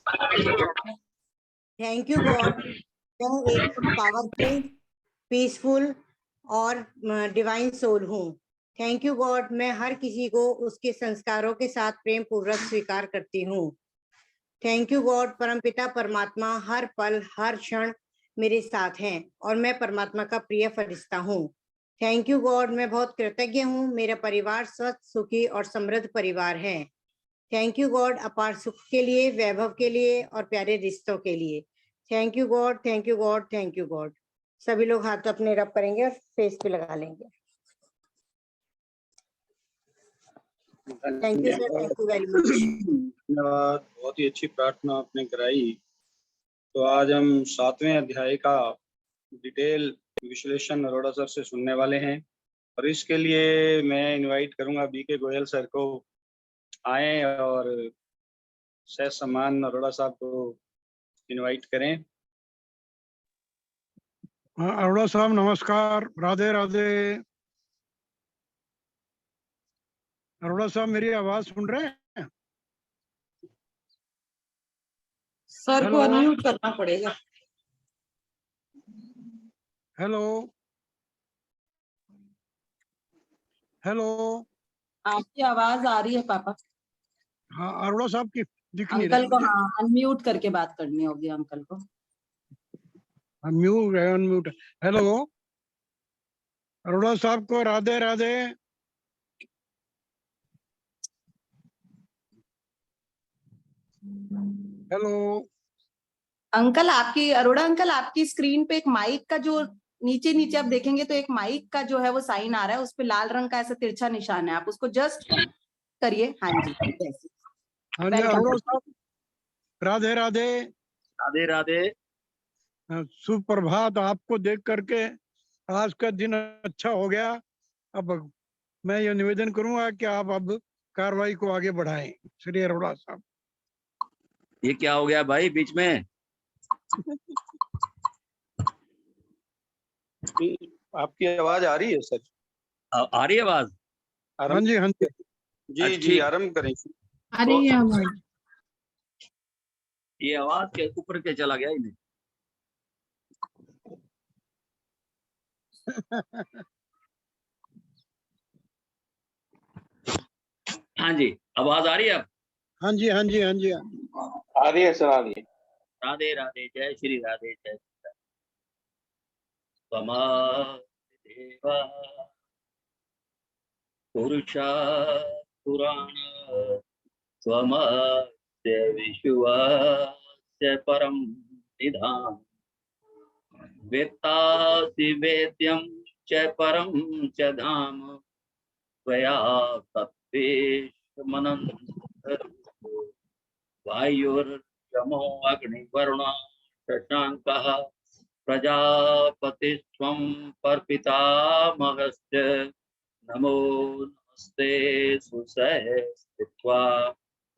Thank you God, मैं एक powerful, peaceful और डिवाइन सोल हूँ। थैंक यू गॉड, मैं हर किसी को उसके संस्कारों के साथ प्रेम पूर्वक स्वीकार करती हूँ। थैंक यू गॉड, परमपिता परमात्मा हर पल हर क्षण मेरे साथ हैं और मैं परमात्मा का प्रिय फरिश्ता हूँ। थैंक यू गॉड, मैं बहुत कृतज्ञ हूँ, मेरा परिवार स्वस्थ, सुखी और समृद्ध परिवार है। थैंक यू गॉड, अपार सुख के लिए, वैभव के लिए और प्यारे रिश्तों के लिए। Thank you God, thank you God, thank you God. सभी लोग हाथ अपने रब करेंगे और फेस पे लगा लेंगे। Thank you sir, thank you very much. धन्यवाद, बहुत ही अच्छी प्रार्थना आपने कराई। तो आज हम 7वें अध्याय का डिटेल विश्लेषण अरोड़ा सर से सुनने वाले हैं और इसके लिए मैं इनवाइट करूंगा बीके गोयल सर को आए और सह सम्मान अरोड़ा साहब को इनवाइट करें। अरोड़ा साहब नमस्कार, राधे राधे। अरोड़ा साहब मेरी आवाज सुन रहे हैं? सर को अनम्यूट करना पड़ेगा। हेलो हेलो, आपकी आवाज आ रही है पापा। हाँ, अरोड़ा साहब की दिख नहीं अंकल रही को, मुझे। हाँ अनम्यूट करके बात करनी होगी अंकल को। म्यूट है, अनम्यूट। हेलो अरोड़ा साहब को राधे राधे। हेलो अंकल आपकी, अरोड़ा अंकल आपकी स्क्रीन पे एक माइक का जो नीचे नीचे आप देखेंगे तो एक माइक का जो है वो साइन आ रहा है, उस पे लाल रंग का ऐसा तिरछा निशान है, आप उसको जस्ट करिए। हाँ जी, हाँ जी अरोड़ा साहब, राधे राधे। राधे राधे। सुप्रभात। आपको देख करके आज का दिन अच्छा हो गया। अब मैं ये निवेदन करूंगा कि आप अब कार्रवाई को आगे बढ़ाएं। श्री अरोड़ा साहब। ये क्या हो गया भाई बीच में? आपकी आवाज आ रही है सर? आ रही है आवाज? हाँ जी हाँ जी जी जी, आरंभ करें। आ रही है आवाज। ये आवाज के ऊपर के चला गया इन्हें। हाँ जी, आवाज आ रही है अब? हाँ जी हाँ जी हाँ जी आ रही है सर, आ रही है। राधे राधे, जय श्री राधे, जय श्री राधे। देवा पुरुषा पुराण स्वमस्य विश्वस्य परम निधान वेत्तासि वेद्यं च परम च धाम त्वया तत्त्वेषमनन्तरूपो वायुर्यमो अग्निवरुणः शशाङ्कः प्रजापतिस्त्वं परपितामहश्च नमो नमस्ते सुसहस्तित्वा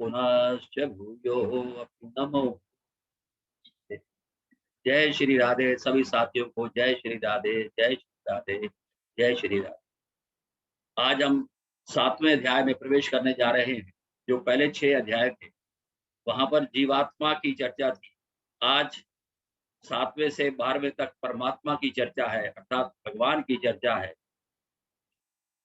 पुनश्च भूयो अपि नमो। जय श्री राधे। सभी साथियों को जय श्री राधे, जय श्री राधे, जय श्री राधे। आज हम 7वें अध्याय में प्रवेश करने जा रहे हैं। जो पहले 6 अध्याय थे वहां पर जीवात्मा की चर्चा थी। आज 7वें से 12वें तक परमात्मा की चर्चा है, अर्थात भगवान की चर्चा है।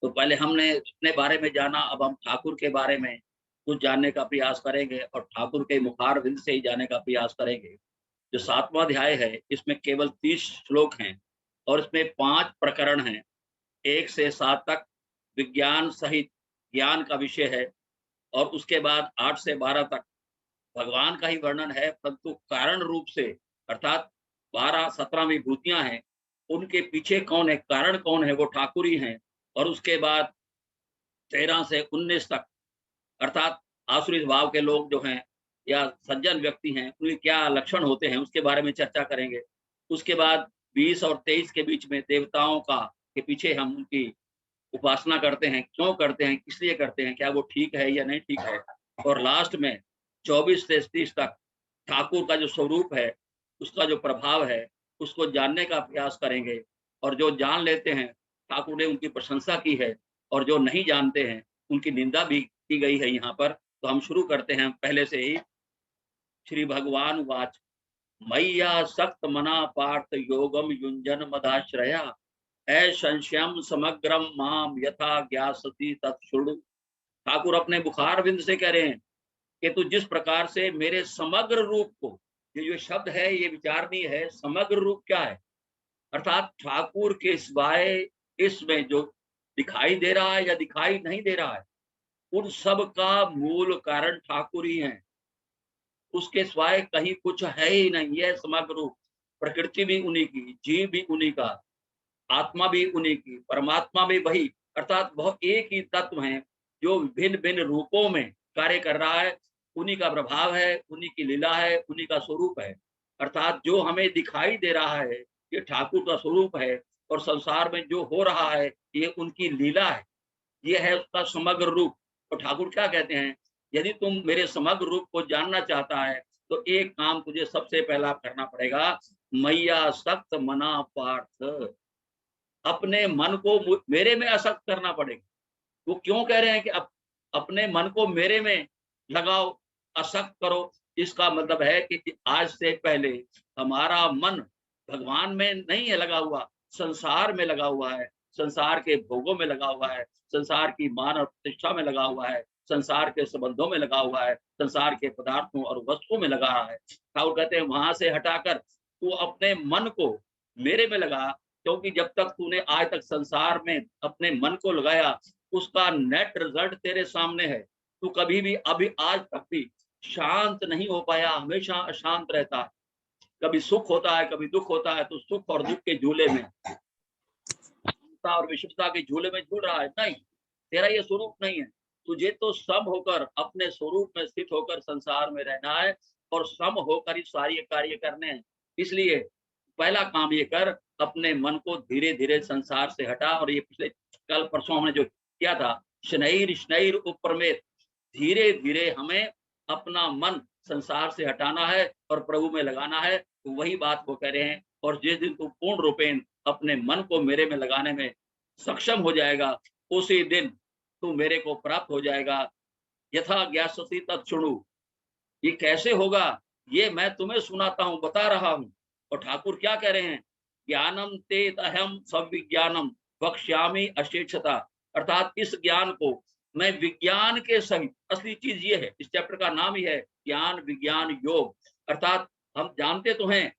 तो पहले हमने अपने बारे में जाना, अब हम ठाकुर के बारे में कुछ जानने का प्रयास करेंगे और ठाकुर के मुखारविंद से ही जाने का प्रयास करेंगे। जो 7वां अध्याय है इसमें केवल 30 श्लोक हैं और इसमें 5 प्रकरण हैं। 1 से 7 तक विज्ञान सहित ज्ञान का विषय है और उसके बाद 8 से 12 तक भगवान का ही वर्णन है, परंतु कारण रूप से, अर्थात 12-17 विभूतियां हैं, उनके पीछे कौन है, कारण कौन है, वो ठाकुर ही हैं। और उसके बाद 13 से 19 तक अर्थात आसुरी भाव के लोग जो हैं या सज्जन व्यक्ति हैं, उनके क्या लक्षण होते हैं उसके बारे में चर्चा करेंगे। उसके बाद 20 और 23 के बीच में देवताओं का के पीछे हम उनकी उपासना करते हैं, क्यों करते हैं, किस लिए करते हैं, क्या वो ठीक है या नहीं ठीक है। और लास्ट में 24 से 30 तक ठाकुर का जो स्वरूप है, उसका जो प्रभाव है, उसको जानने का प्रयास करेंगे। और जो जान लेते हैं, ठाकुर ने उनकी प्रशंसा की है, और जो नहीं जानते हैं उनकी निंदा भी की गई है यहाँ पर। तो हम शुरू करते हैं पहले से ही श्री भगवान वाच मैया सक्त मना पार्थ योगम युंजन मदाश्रया संशयम समग्रम माम यथा ज्ञासति तत्सुणु। ठाकुर अपने बुखार बिंद से कह रहे हैं कि तू जिस प्रकार से मेरे समग्र रूप को, ये जो शब्द है ये विचारणीय है, समग्र रूप क्या है, अर्थात ठाकुर के सिवाय इसमें जो दिखाई दे रहा है या दिखाई नहीं दे रहा है, उन सब का मूल कारण ठाकुर ही है। उसके सिवाय कहीं कुछ है ही नहीं। यह समग्र रूप, प्रकृति भी उन्हीं की, जीव भी उन्हीं का, आत्मा भी उन्हीं की, परमात्मा भी वही, अर्थात बहुत एक ही तत्व है जो भिन्न भिन्न रूपों में कार्य कर रहा है। उन्हीं का प्रभाव है, उन्हीं की लीला है, उन्हीं का स्वरूप है। अर्थात जो हमें दिखाई दे रहा है ये ठाकुर का स्वरूप है, और संसार में जो हो रहा है ये उनकी लीला है, ये है उसका समग्र रूप। तो ठाकुर क्या कहते हैं, यदि तुम मेरे समग्र रूप को जानना चाहता है तो एक काम तुझे सबसे पहला करना पड़ेगा, मैया सक्त मना पार्थ, अपने मन को मेरे में असक्त करना पड़ेगा। वो क्यों कह रहे हैं कि अपने मन को मेरे में लगाओ, असक्त करो। इसका मतलब है कि आज से पहले हमारा मन भगवान में नहीं है लगा हुआ, संसार में लगा हुआ है, संसार के भोगों में लगा हुआ है, संसार की मान और प्रतिष्ठा में लगा हुआ है, संसार के संबंधों में लगा हुआ है, संसार के पदार्थों और वस्तुओं में लगा रहा है। ठाकुर कहते हैं वहां से हटाकर तू अपने मन को मेरे में लगा, क्योंकि जब तक तूने आज तक संसार में अपने मन को लगाया उसका नेट रिजल्ट तेरे सामने है। तू कभी भी अभी आज तक भी शांत नहीं हो पाया, हमेशा अशांत रहता है। कभी सुख होता है, कभी दुख होता है, तो सुख और दुख के झूले में और विषमता के झूले में झूल रहा है। नहीं, तेरा ये स्वरूप नहीं है। तुझे तो सम होकर अपने स्वरूप में स्थित होकर संसार में रहना है और सम होकर ही सारे कार्य करने हैं। इसलिए पहला काम ये कर, अपने मन को धीरे धीरे संसार से हटा। और ये पिछले कल परसों हमने जो किया था, शनैर शनैर उपरमेत, धीरे धीरे हमें अपना मन संसार से हटाना है और प्रभु में लगाना है। तो वही बात वो कह रहे हैं। और जिस दिन तू पूर्ण रूपेण अपने मन को मेरे में लगाने में सक्षम हो जाएगा, उसी दिन तू मेरे को प्राप्त हो जाएगा। यथा ज्ञास्यसि तत्सुणु, ये कैसे होगा, ये मैं तुम्हें सुनाता हूँ, बता रहा हूँ। और ठाकुर क्या कह रहे हैं, ज्ञानम ते अहम सविज्ञानम वक्ष्यामि अशेषता, अर्थात इस ज्ञान को मैं विज्ञान के सहित, असली चीज ये है, इस चैप्टर का नाम ही है ज्ञान विज्ञान योग। अर्थात हम जानते तो हैं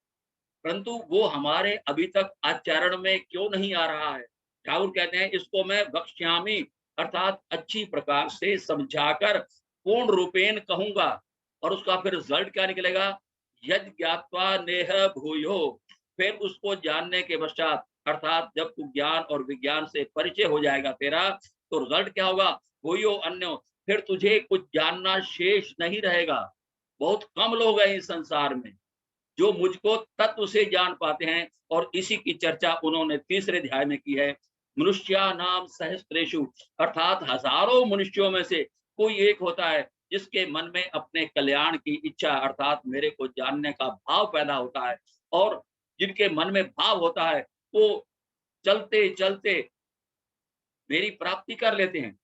परंतु वो हमारे अभी तक आचरण में क्यों नहीं आ रहा है। ठाकुर कहते हैं इसको मैं वक्ष्यामि, अर्थात अच्छी प्रकार से समझाकर पूर्ण रूपेण कहूंगा। और उसका फिर रिजल्ट क्या निकलेगा, यद ज्ञात्वा नेह भूयो, फिर उसको जानने के पश्चात, अर्थात जब तू ज्ञान और विज्ञान से परिचय हो जाएगा तेरा, तो रिजल्ट क्या होगा, भूयो अन्यो, फिर तुझे कुछ जानना शेष नहीं रहेगा। बहुत कम लोग हैं इस संसार में जो मुझको तत्व से जान पाते हैं। और इसी की चर्चा उन्होंने तीसरे अध्याय में की है। मनुष्या नाम सहस्त्रेषु, अर्थात हजारों मनुष्यों में से कोई एक होता है जिसके मन में अपने कल्याण की इच्छा, अर्थात मेरे को जानने का भाव पैदा होता है। और जिनके मन में भाव होता है वो चलते चलते मेरी प्राप्ति कर लेते हैं।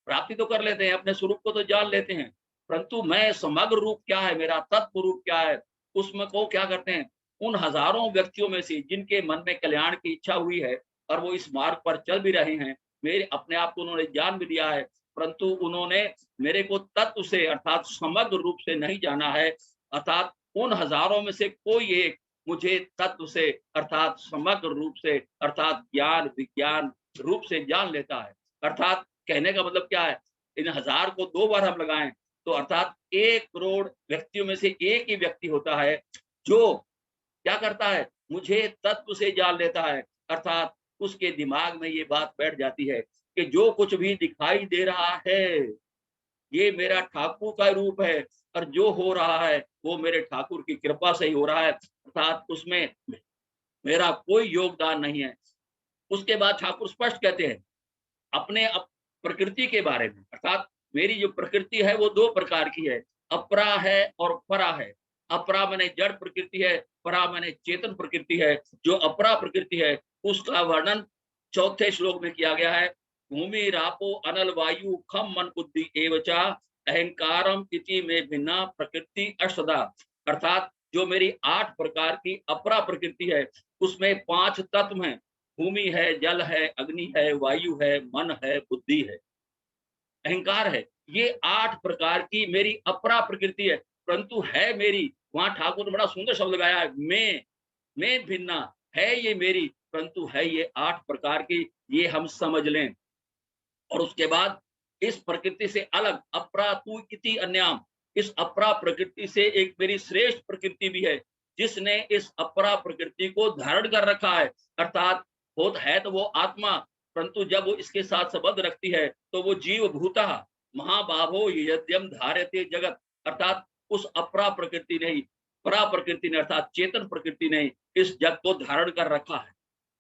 प्राप्ति तो कर लेते हैं, अपने स्वरूप को तो जान लेते हैं, परंतु मैं समग्र रूप क्या है, मेरा तत्व रूप क्या है, उसमें को क्या करते हैं, उन हजारों व्यक्तियों में से जिनके मन में कल्याण की इच्छा हुई है और वो इस मार्ग पर चल भी रहे हैं, मेरे अपने आप को उन्होंने जान भी दिया है, परंतु उन्होंने मेरे को तत्व से अर्थात समग्र रूप से नहीं जाना है। अर्थात उन हजारों में से कोई एक मुझे तत्व से अर्थात समग्र रूप से अर्थात ज्ञान विज्ञान रूप से जान लेता है। अर्थात कहने का मतलब क्या है, इन हजार को 2 बार हम लगाएं तो अर्थात 1 करोड़ व्यक्तियों में से एक ही व्यक्ति होता है जो क्या करता है, मुझे तत्व से जान लेता है। अर्थात उसके दिमाग में ये बात बैठ जाती है कि जो कुछ भी दिखाई दे रहा है ये मेरा ठाकुर का रूप है और जो हो रहा है वो मेरे ठाकुर की कृपा से ही हो रहा है, अर्थात उसमें मेरा कोई योगदान नहीं है। उसके बाद ठाकुर स्पष्ट कहते हैं अपने प्रकृति के बारे में, अर्थात मेरी जो प्रकृति है वो 2 प्रकार की है, अपरा है और परा है। अपरा मैंने जड़ प्रकृति है, परा मैंने चेतन प्रकृति है। जो अपरा प्रकृति है उसका वर्णन 4थे श्लोक में किया गया है। भूमि रापो अनल वायु खम मन बुद्धि एवचा अहंकारम इति में भिन्ना प्रकृति अष्टधा, अर्थात जो मेरी 8 प्रकार की अपरा प्रकृति है उसमें 5 तत्व हैं, भूमि है, जल है, अग्नि है, वायु है, मन है, बुद्धि है, अहंकार है। ये 8 प्रकार की मेरी अपरा प्रकृति है, परंतु है मेरी। वहां ठाकुर ने बड़ा सुंदर शब्द लगाया है, मैं भिन्ना है ये मेरी, परंतु है ये 8 प्रकार की, ये हम समझ लें। और उसके बाद इस प्रकृति से अलग अपरा तु इति अन्याम, इस अपरा प्रकृति से एक मेरी श्रेष्ठ प्रकृति भी है, जिसने इस अपरा प्रकृति को धारण कर रखा है। अर्थात होत है तो वो आत्मा, परंतु जब वो इसके साथ संबंध रखती है तो वो जीव भूता महाबाहो यद्यम धार्यते जगत, अर्थात उस अपरा प्रकृति ने ही, परा प्रकृति ने अर्थात चेतन प्रकृति ने इस जग को धारण कर रखा है।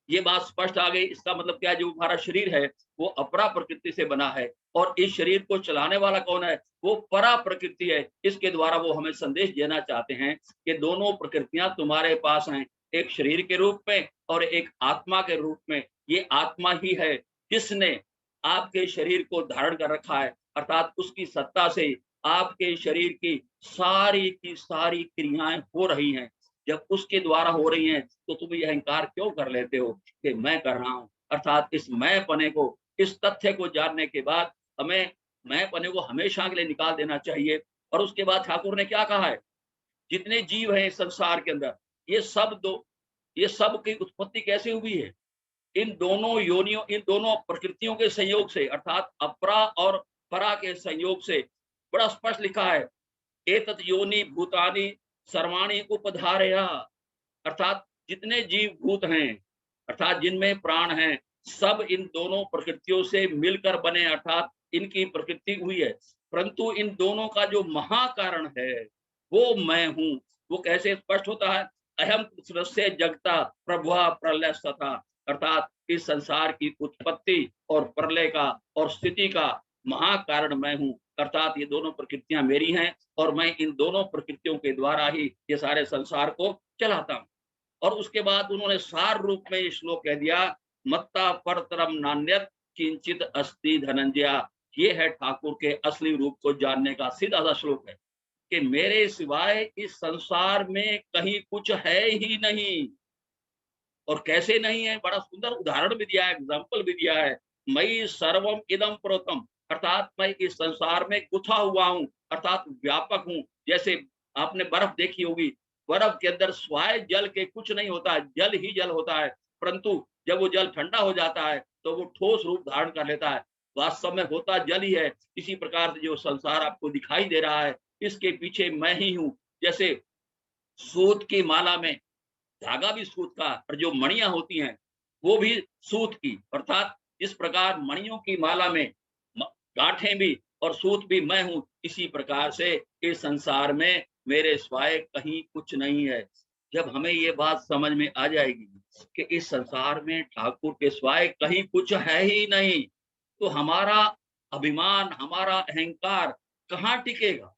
ये बात स्पष्ट आ गई। इसका मतलब क्या है, जो हमारा शरीर है वो अपरा प्रकृति से बना है और इस शरीर को चलाने वाला कौन है, वो परा प्रकृति है। इसके द्वारा वो हमें संदेश देना चाहते हैं कि दोनों प्रकृतियां तुम्हारे पास हैं, एक शरीर के रूप में और एक आत्मा के रूप में। ये आत्मा ही है जिसने आपके शरीर को धारण कर रखा है, अर्थात उसकी सत्ता से आपके शरीर की सारी क्रियाएं हो रही हैं। जब उसके द्वारा हो रही हैं तो तुम ये अहंकार क्यों कर लेते हो कि मैं कर रहा हूं। अर्थात इस मैं पने को, इस तथ्य को जानने के बाद हमें मैं पने को हमेशा के लिए निकाल देना चाहिए। और उसके बाद ठाकुर ने क्या कहा है, जितने जीव हैं इस संसार के अंदर, ये सब की उत्पत्ति कैसे हुई है, इन दोनों योनियों, इन दोनों प्रकृतियों के संयोग से, अर्थात अपरा और परा के संयोग से। बड़ा स्पष्ट लिखा है, एतत् योनि भूतानि सर्वाणि उपधारया, अर्थात जितने जीव भूत हैं, अर्थात जिनमें प्राण हैं, सब इन दोनों प्रकृतियों से मिलकर बने, अर्थात इनकी प्रकृति हुई है। परंतु इन दोनों का जो महाकारण है वो मैं हूं। वो कैसे स्पष्ट होता है, अहम कृष्णस्य जगता प्रभुआ प्रलय तथा, अर्थात इस संसार की उत्पत्ति और प्रलय का और स्थिति का महाकारण मैं हूं। अर्थात ये दोनों प्रकृतियां मेरी हैं और मैं इन दोनों प्रकृतियों के द्वारा ही ये सारे संसार को चलाता हूं। और उसके बाद उन्होंने सार रूप में ये श्लोक कह दिया, मत्ता परतरम नान्यत किंचित अस्ति धनंजय। ये है ठाकुर के असली रूप को जानने का सीधा सा श्लोक है कि मेरे सिवाय इस संसार में कहीं कुछ है ही नहीं। और कैसे नहीं है, बड़ा सुंदर उदाहरण भी दिया है, एग्जाम्पल भी दिया है, मई सर्वम इदम प्रोतम, अर्थात मैं इस संसार में गुथा हुआ हूं, अर्थात व्यापक हूं। जैसे आपने बर्फ देखी होगी, बर्फ के अंदर स्वाय जल के कुछ नहीं होता है, जल ही जल होता है, परंतु जब वो जल ठंडा हो जाता है तो वो ठोस रूप धारण कर लेता है, वास्तव में होता जल ही है। इसी प्रकार से जो संसार आपको दिखाई दे रहा है, इसके पीछे मैं ही हूं। जैसे सूत की माला में धागा भी सूत का, और जो मणियां होती हैं वो भी सूत की, अर्थात इस प्रकार मणियों की माला में गांठें भी और सूत भी मैं हूं। इसी प्रकार से इस संसार में मेरे सिवाय कहीं कुछ नहीं है। जब हमें ये बात समझ में आ जाएगी कि इस संसार में ठाकुर के सिवाय कहीं कुछ है ही नहीं, तो हमारा अभिमान, हमारा अहंकार कहाँ टिकेगा।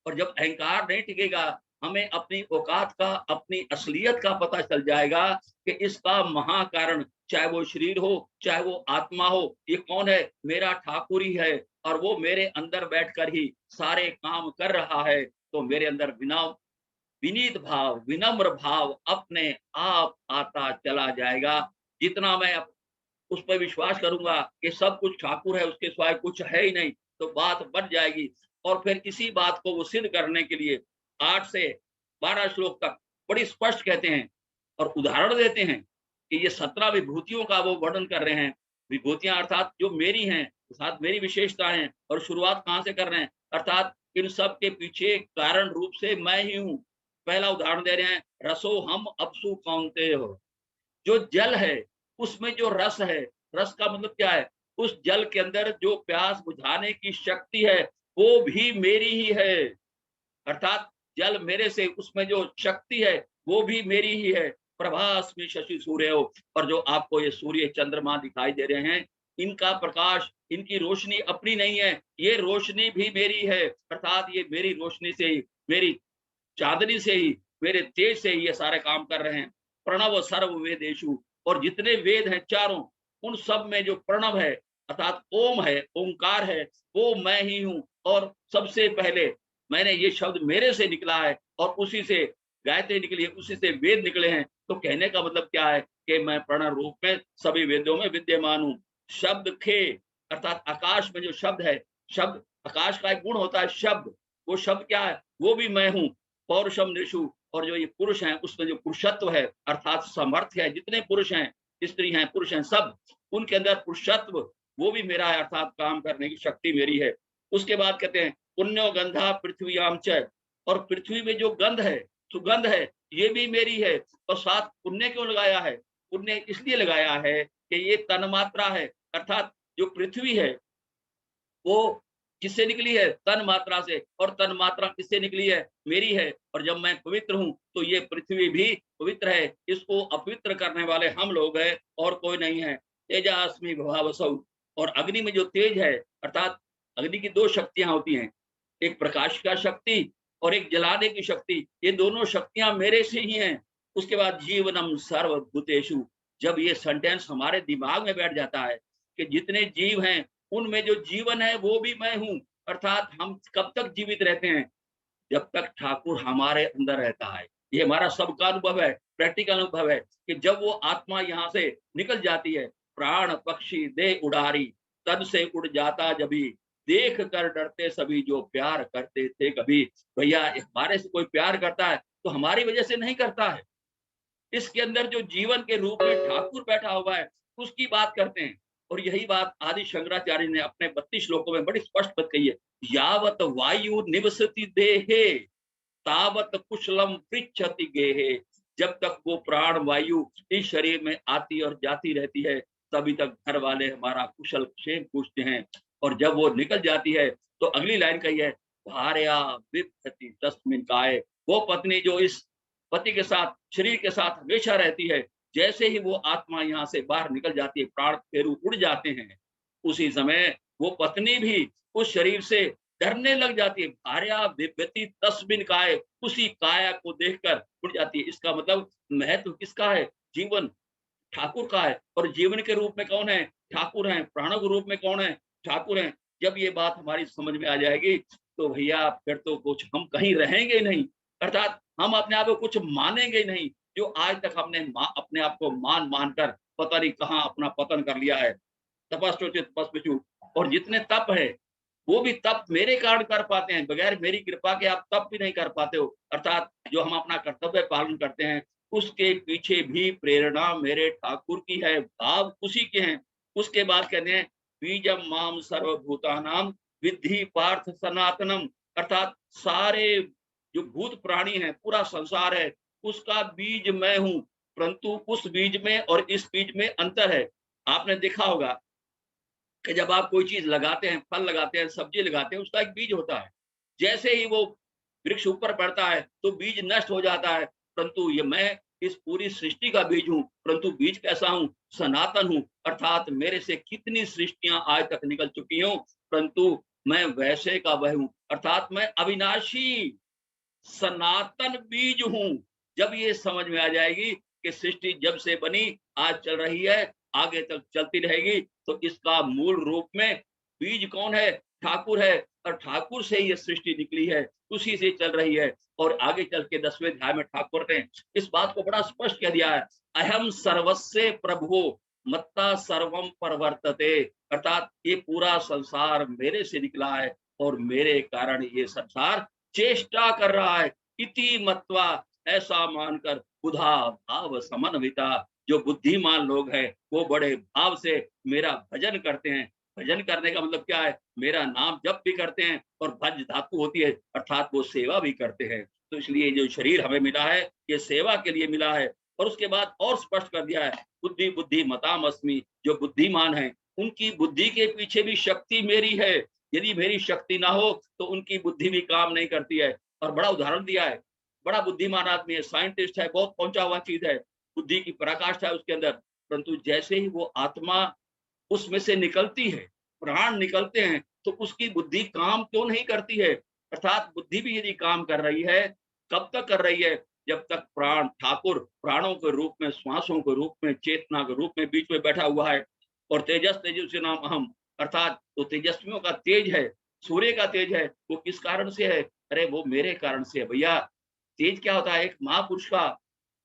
और जब अहंकार नहीं टिकेगा, हमें अपनी औकात का, अपनी असलियत का पता चल जाएगा कि इसका महाकारण, चाहे वो शरीर हो, चाहे वो आत्मा हो, ये कौन है, मेरा ठाकुर ही है। और वो मेरे अंदर बैठकर ही सारे काम कर रहा है। तो मेरे अंदर विनीत भाव, विनम्र भाव अपने आप आता चला जाएगा। जितना मैं उस पर विश्वास करूंगा कि सब कुछ ठाकुर है, उसके सिवाय कुछ है ही नहीं, तो बात बढ़ जाएगी। और फिर इसी बात को वो सिद्ध करने के लिए 8 से 12 श्लोक तक बड़ी स्पष्ट कहते हैं और उदाहरण देते हैं कि ये 17 विभूतियों का वो वर्णन कर रहे हैं। विभूतियां अर्थात जो मेरी हैं, साथ मेरी विशेषताएं हैं। और शुरुआत कहाँ से कर रहे हैं, अर्थात इन सब के पीछे कारण रूप से मैं ही हूँ। पहला उदाहरण दे रहे हैं, रसो हम अपसु कौनते हो। जो जल है उसमें जो रस है, रस का मतलब क्या है, उस जल के अंदर जो प्यास बुझाने की शक्ति है वो भी मेरी ही है। अर्थात जल मेरे से, उसमें जो शक्ति है वो भी मेरी ही है। प्रभास्मि शशि सूर्य हो, और जो आपको ये सूर्य चंद्रमा दिखाई दे रहे हैं, इनका प्रकाश, इनकी रोशनी अपनी नहीं है, ये रोशनी भी मेरी है। अर्थात ये मेरी रोशनी से ही, मेरी चांदनी से ही, मेरे तेज से ही ये सारे काम कर रहे हैं। प्रणव सर्व वेदेशु, और जितने वेद हैं चारों, उन सब में जो प्रणव है अर्थात ओम है, ओंकार है, वो मैं ही हूँ। और सबसे पहले मैंने ये शब्द मेरे से निकला है और उसी से गायत्री निकली है, उसी से वेद निकले हैं। तो कहने का मतलब क्या है कि मैं प्रणव रूप में सभी वेदों में विद्यमान हूँ। शब्द खे अर्थात आकाश में जो शब्द है, शब्द आकाश का एक गुण होता है शब्द, वो शब्द क्या है, वो भी मैं हूँ। पौरुषम निषु, और जो ये पुरुष हैं उसमें जो पुरुषत्व है अर्थात सामर्थ्य है, जितने पुरुष हैं, स्त्री हैं, पुरुष हैं, सब उनके अंदर पुरुषत्व वो भी मेरा है, अर्थात काम करने की शक्ति मेरी है। उसके बाद कहते हैं पुण्यो गंधा पृथ्वीयाम च, और पृथ्वी में जो गंध है, सुगंध है, ये भी मेरी है। और साथ पुण्य क्यों लगाया है? पुण्य इसलिए लगाया है कि ये तन्मात्रा है, अर्थात जो पृथ्वी है वो किससे निकली है? तन मात्रा से, और तन मात्रा किससे निकली है? मेरी है। और जब मैं पवित्र हूँ तो ये पृथ्वी भी पवित्र है। इसको अपवित्र करने वाले हम लोग हैं और कोई नहीं है। तेजास्मि भवावसौ, और अग्नि में जो तेज है, अर्थात अग्नि की दो शक्तियां होती हैं, एक प्रकाश का शक्ति और एक जलाने की शक्ति, ये दोनों शक्तियां मेरे से ही हैं। उसके बाद जीवनम सर्वभूतेषु, जब ये सेंटेंस हमारे दिमाग में बैठ जाता है कि जितने जीव हैं उनमें जो जीवन है वो भी मैं हूँ, अर्थात हम कब तक जीवित रहते हैं? जब तक ठाकुर हमारे अंदर रहता है। ये हमारा सबका अनुभव है, प्रैक्टिकल अनुभव है कि जब वो आत्मा यहाँ से निकल जाती है, प्राण पक्षी दे उड़ारी, तब से उड़ जाता जभी, देख कर डरते सभी जो प्यार करते थे कभी। भैया हमारे से कोई प्यार करता है तो हमारी वजह से नहीं करता है। इसके अंदर जो जीवन के रूप में ठाकुर बैठा हुआ है उसकी बात करते हैं। और यही बात आदि शंकराचार्य ने अपने 32 श्लोकों में बड़ी स्पष्ट बात कही है। यावत वायु निवसति देहे तावत कुशलम पृच्छति गेहे, जब तक वो प्राण वायु इस शरीर में आती और जाती रहती है तभी तक घर वाले हमारा कुशल क्षेम पूछते हैं। और जब वो निकल जाती है तो अगली लाइन कही है, भार्या विभ्रति तस्मिन् काये, वो पत्नी जो इस पति के साथ, शरीर के साथ हमेशा रहती है, जैसे ही वो आत्मा यहाँ से बाहर निकल जाती है, प्राण फेरू उड़ जाते हैं, उसी समय वो पत्नी भी उस शरीर से डरने लग जाती है। भार्या विभ्रति तस्मिन् काये, उसी काया को देखकर उड़ जाती है। इसका मतलब महत्व किसका है? जीवन ठाकुर का है। और जीवन के रूप में कौन है? ठाकुर हैं। प्राणों के रूप में कौन है? ठाकुर हैं। जब ये बात हमारी समझ में आ जाएगी तो भैया फिर तो कुछ हम कहीं रहेंगे नहीं, अर्थात हम अपने आप को कुछ मानेंगे नहीं। जो आज तक हमने अपने आप को मान कर पता नहीं कहाँ अपना पतन कर लिया है। तपस्विचु तपस्विचु, और जितने तप है वो भी तप मेरे कारण कर पाते हैं, बगैर मेरी कृपा के आप तप भी नहीं कर पाते हो। अर्थात जो हम अपना कर्तव्य पालन करते हैं उसके पीछे भी प्रेरणा मेरे ठाकुर की है, भाव उसी के हैं। उसके बाद कहते हैं बीजम माम सर्वभूतानाम विद्धि पार्थ सनातनम, अर्थात सारे जो भूत प्राणी हैं, पूरा संसार है, उसका बीज मैं हूँ। परंतु उस बीज में और इस बीज में अंतर है। आपने देखा होगा कि जब आप कोई चीज लगाते हैं, फल लगाते हैं, सब्जी लगाते हैं, उसका एक बीज होता है। जैसे ही वो वृक्ष ऊपर बढ़ता है तो बीज नष्ट हो जाता है। परंतु ये मैं इस पूरी सृष्टि का बीज हूँ। परंतु बीज कैसा हूँ? सनातन हूँ, अर्थात मेरे से कितनी सृष्टियां आज तक निकल चुकी हूँ, परंतु मैं वैसे का वह हूँ, अर्थात मैं अविनाशी सनातन बीज हूँ। जब ये समझ में आ जाएगी कि सृष्टि जब से बनी आज चल रही है, आगे तक चलती रहेगी, तो इसका मूल रूप में बीज कौन है? ठाकुर है। और ठाकुर से ये सृष्टि निकली है, उसी से चल रही है। और आगे चल के 10वें अध्याय में ठाकुर ने इस बात को बड़ा स्पष्ट कह दिया है, अहम सर्वस्य प्रभुः मत्ता सर्वम परवर्तते, अर्थात ये पूरा संसार मेरे से निकला है और मेरे कारण ये संसार चेष्टा कर रहा है। इति मत्वा, ऐसा मानकर बुधा भाव समन्विता, जो बुद्धिमान लोग हैं वो बड़े भाव से मेरा भजन करते हैं। भजन करने का मतलब क्या है? मेरा नाम जप भी करते हैं और भज धातु होती है, अर्थात वो सेवा भी करते हैं। तो इसलिए जो शरीर हमें मिला है ये सेवा के लिए मिला है। और उसके बाद और स्पष्ट कर दिया है, बुद्धि बुद्धि मताम अस्मि, जो बुद्धिमान है उनकी बुद्धि के पीछे भी शक्ति मेरी है। यदि मेरी शक्ति ना हो तो उनकी बुद्धि भी काम नहीं करती है। और बड़ा उदाहरण दिया है, बड़ा बुद्धिमान आदमी है, साइंटिस्ट है, बहुत पहुंचा हुआ चीज है, बुद्धि की पराकाष्ठा है उसके अंदर, परंतु जैसे ही वो आत्मा उसमें से निकलती है, प्राण निकलते हैं, तो उसकी बुद्धि काम क्यों नहीं करती है? अर्थात बुद्धि भी यदि काम कर रही है, कब तक कर रही है? जब तक प्राण ठाकुर प्राणों के रूप में, श्वासों के रूप में, चेतना के रूप में बीच में बैठा हुआ है। और तेजस तेजस्वी नाम अहम, अर्थात तो तेजस्वियों का तेज है, सूर्य का तेज है वो किस कारण से है? अरे वो मेरे कारण से है भैया। तेज क्या होता है? एक महापुरुष का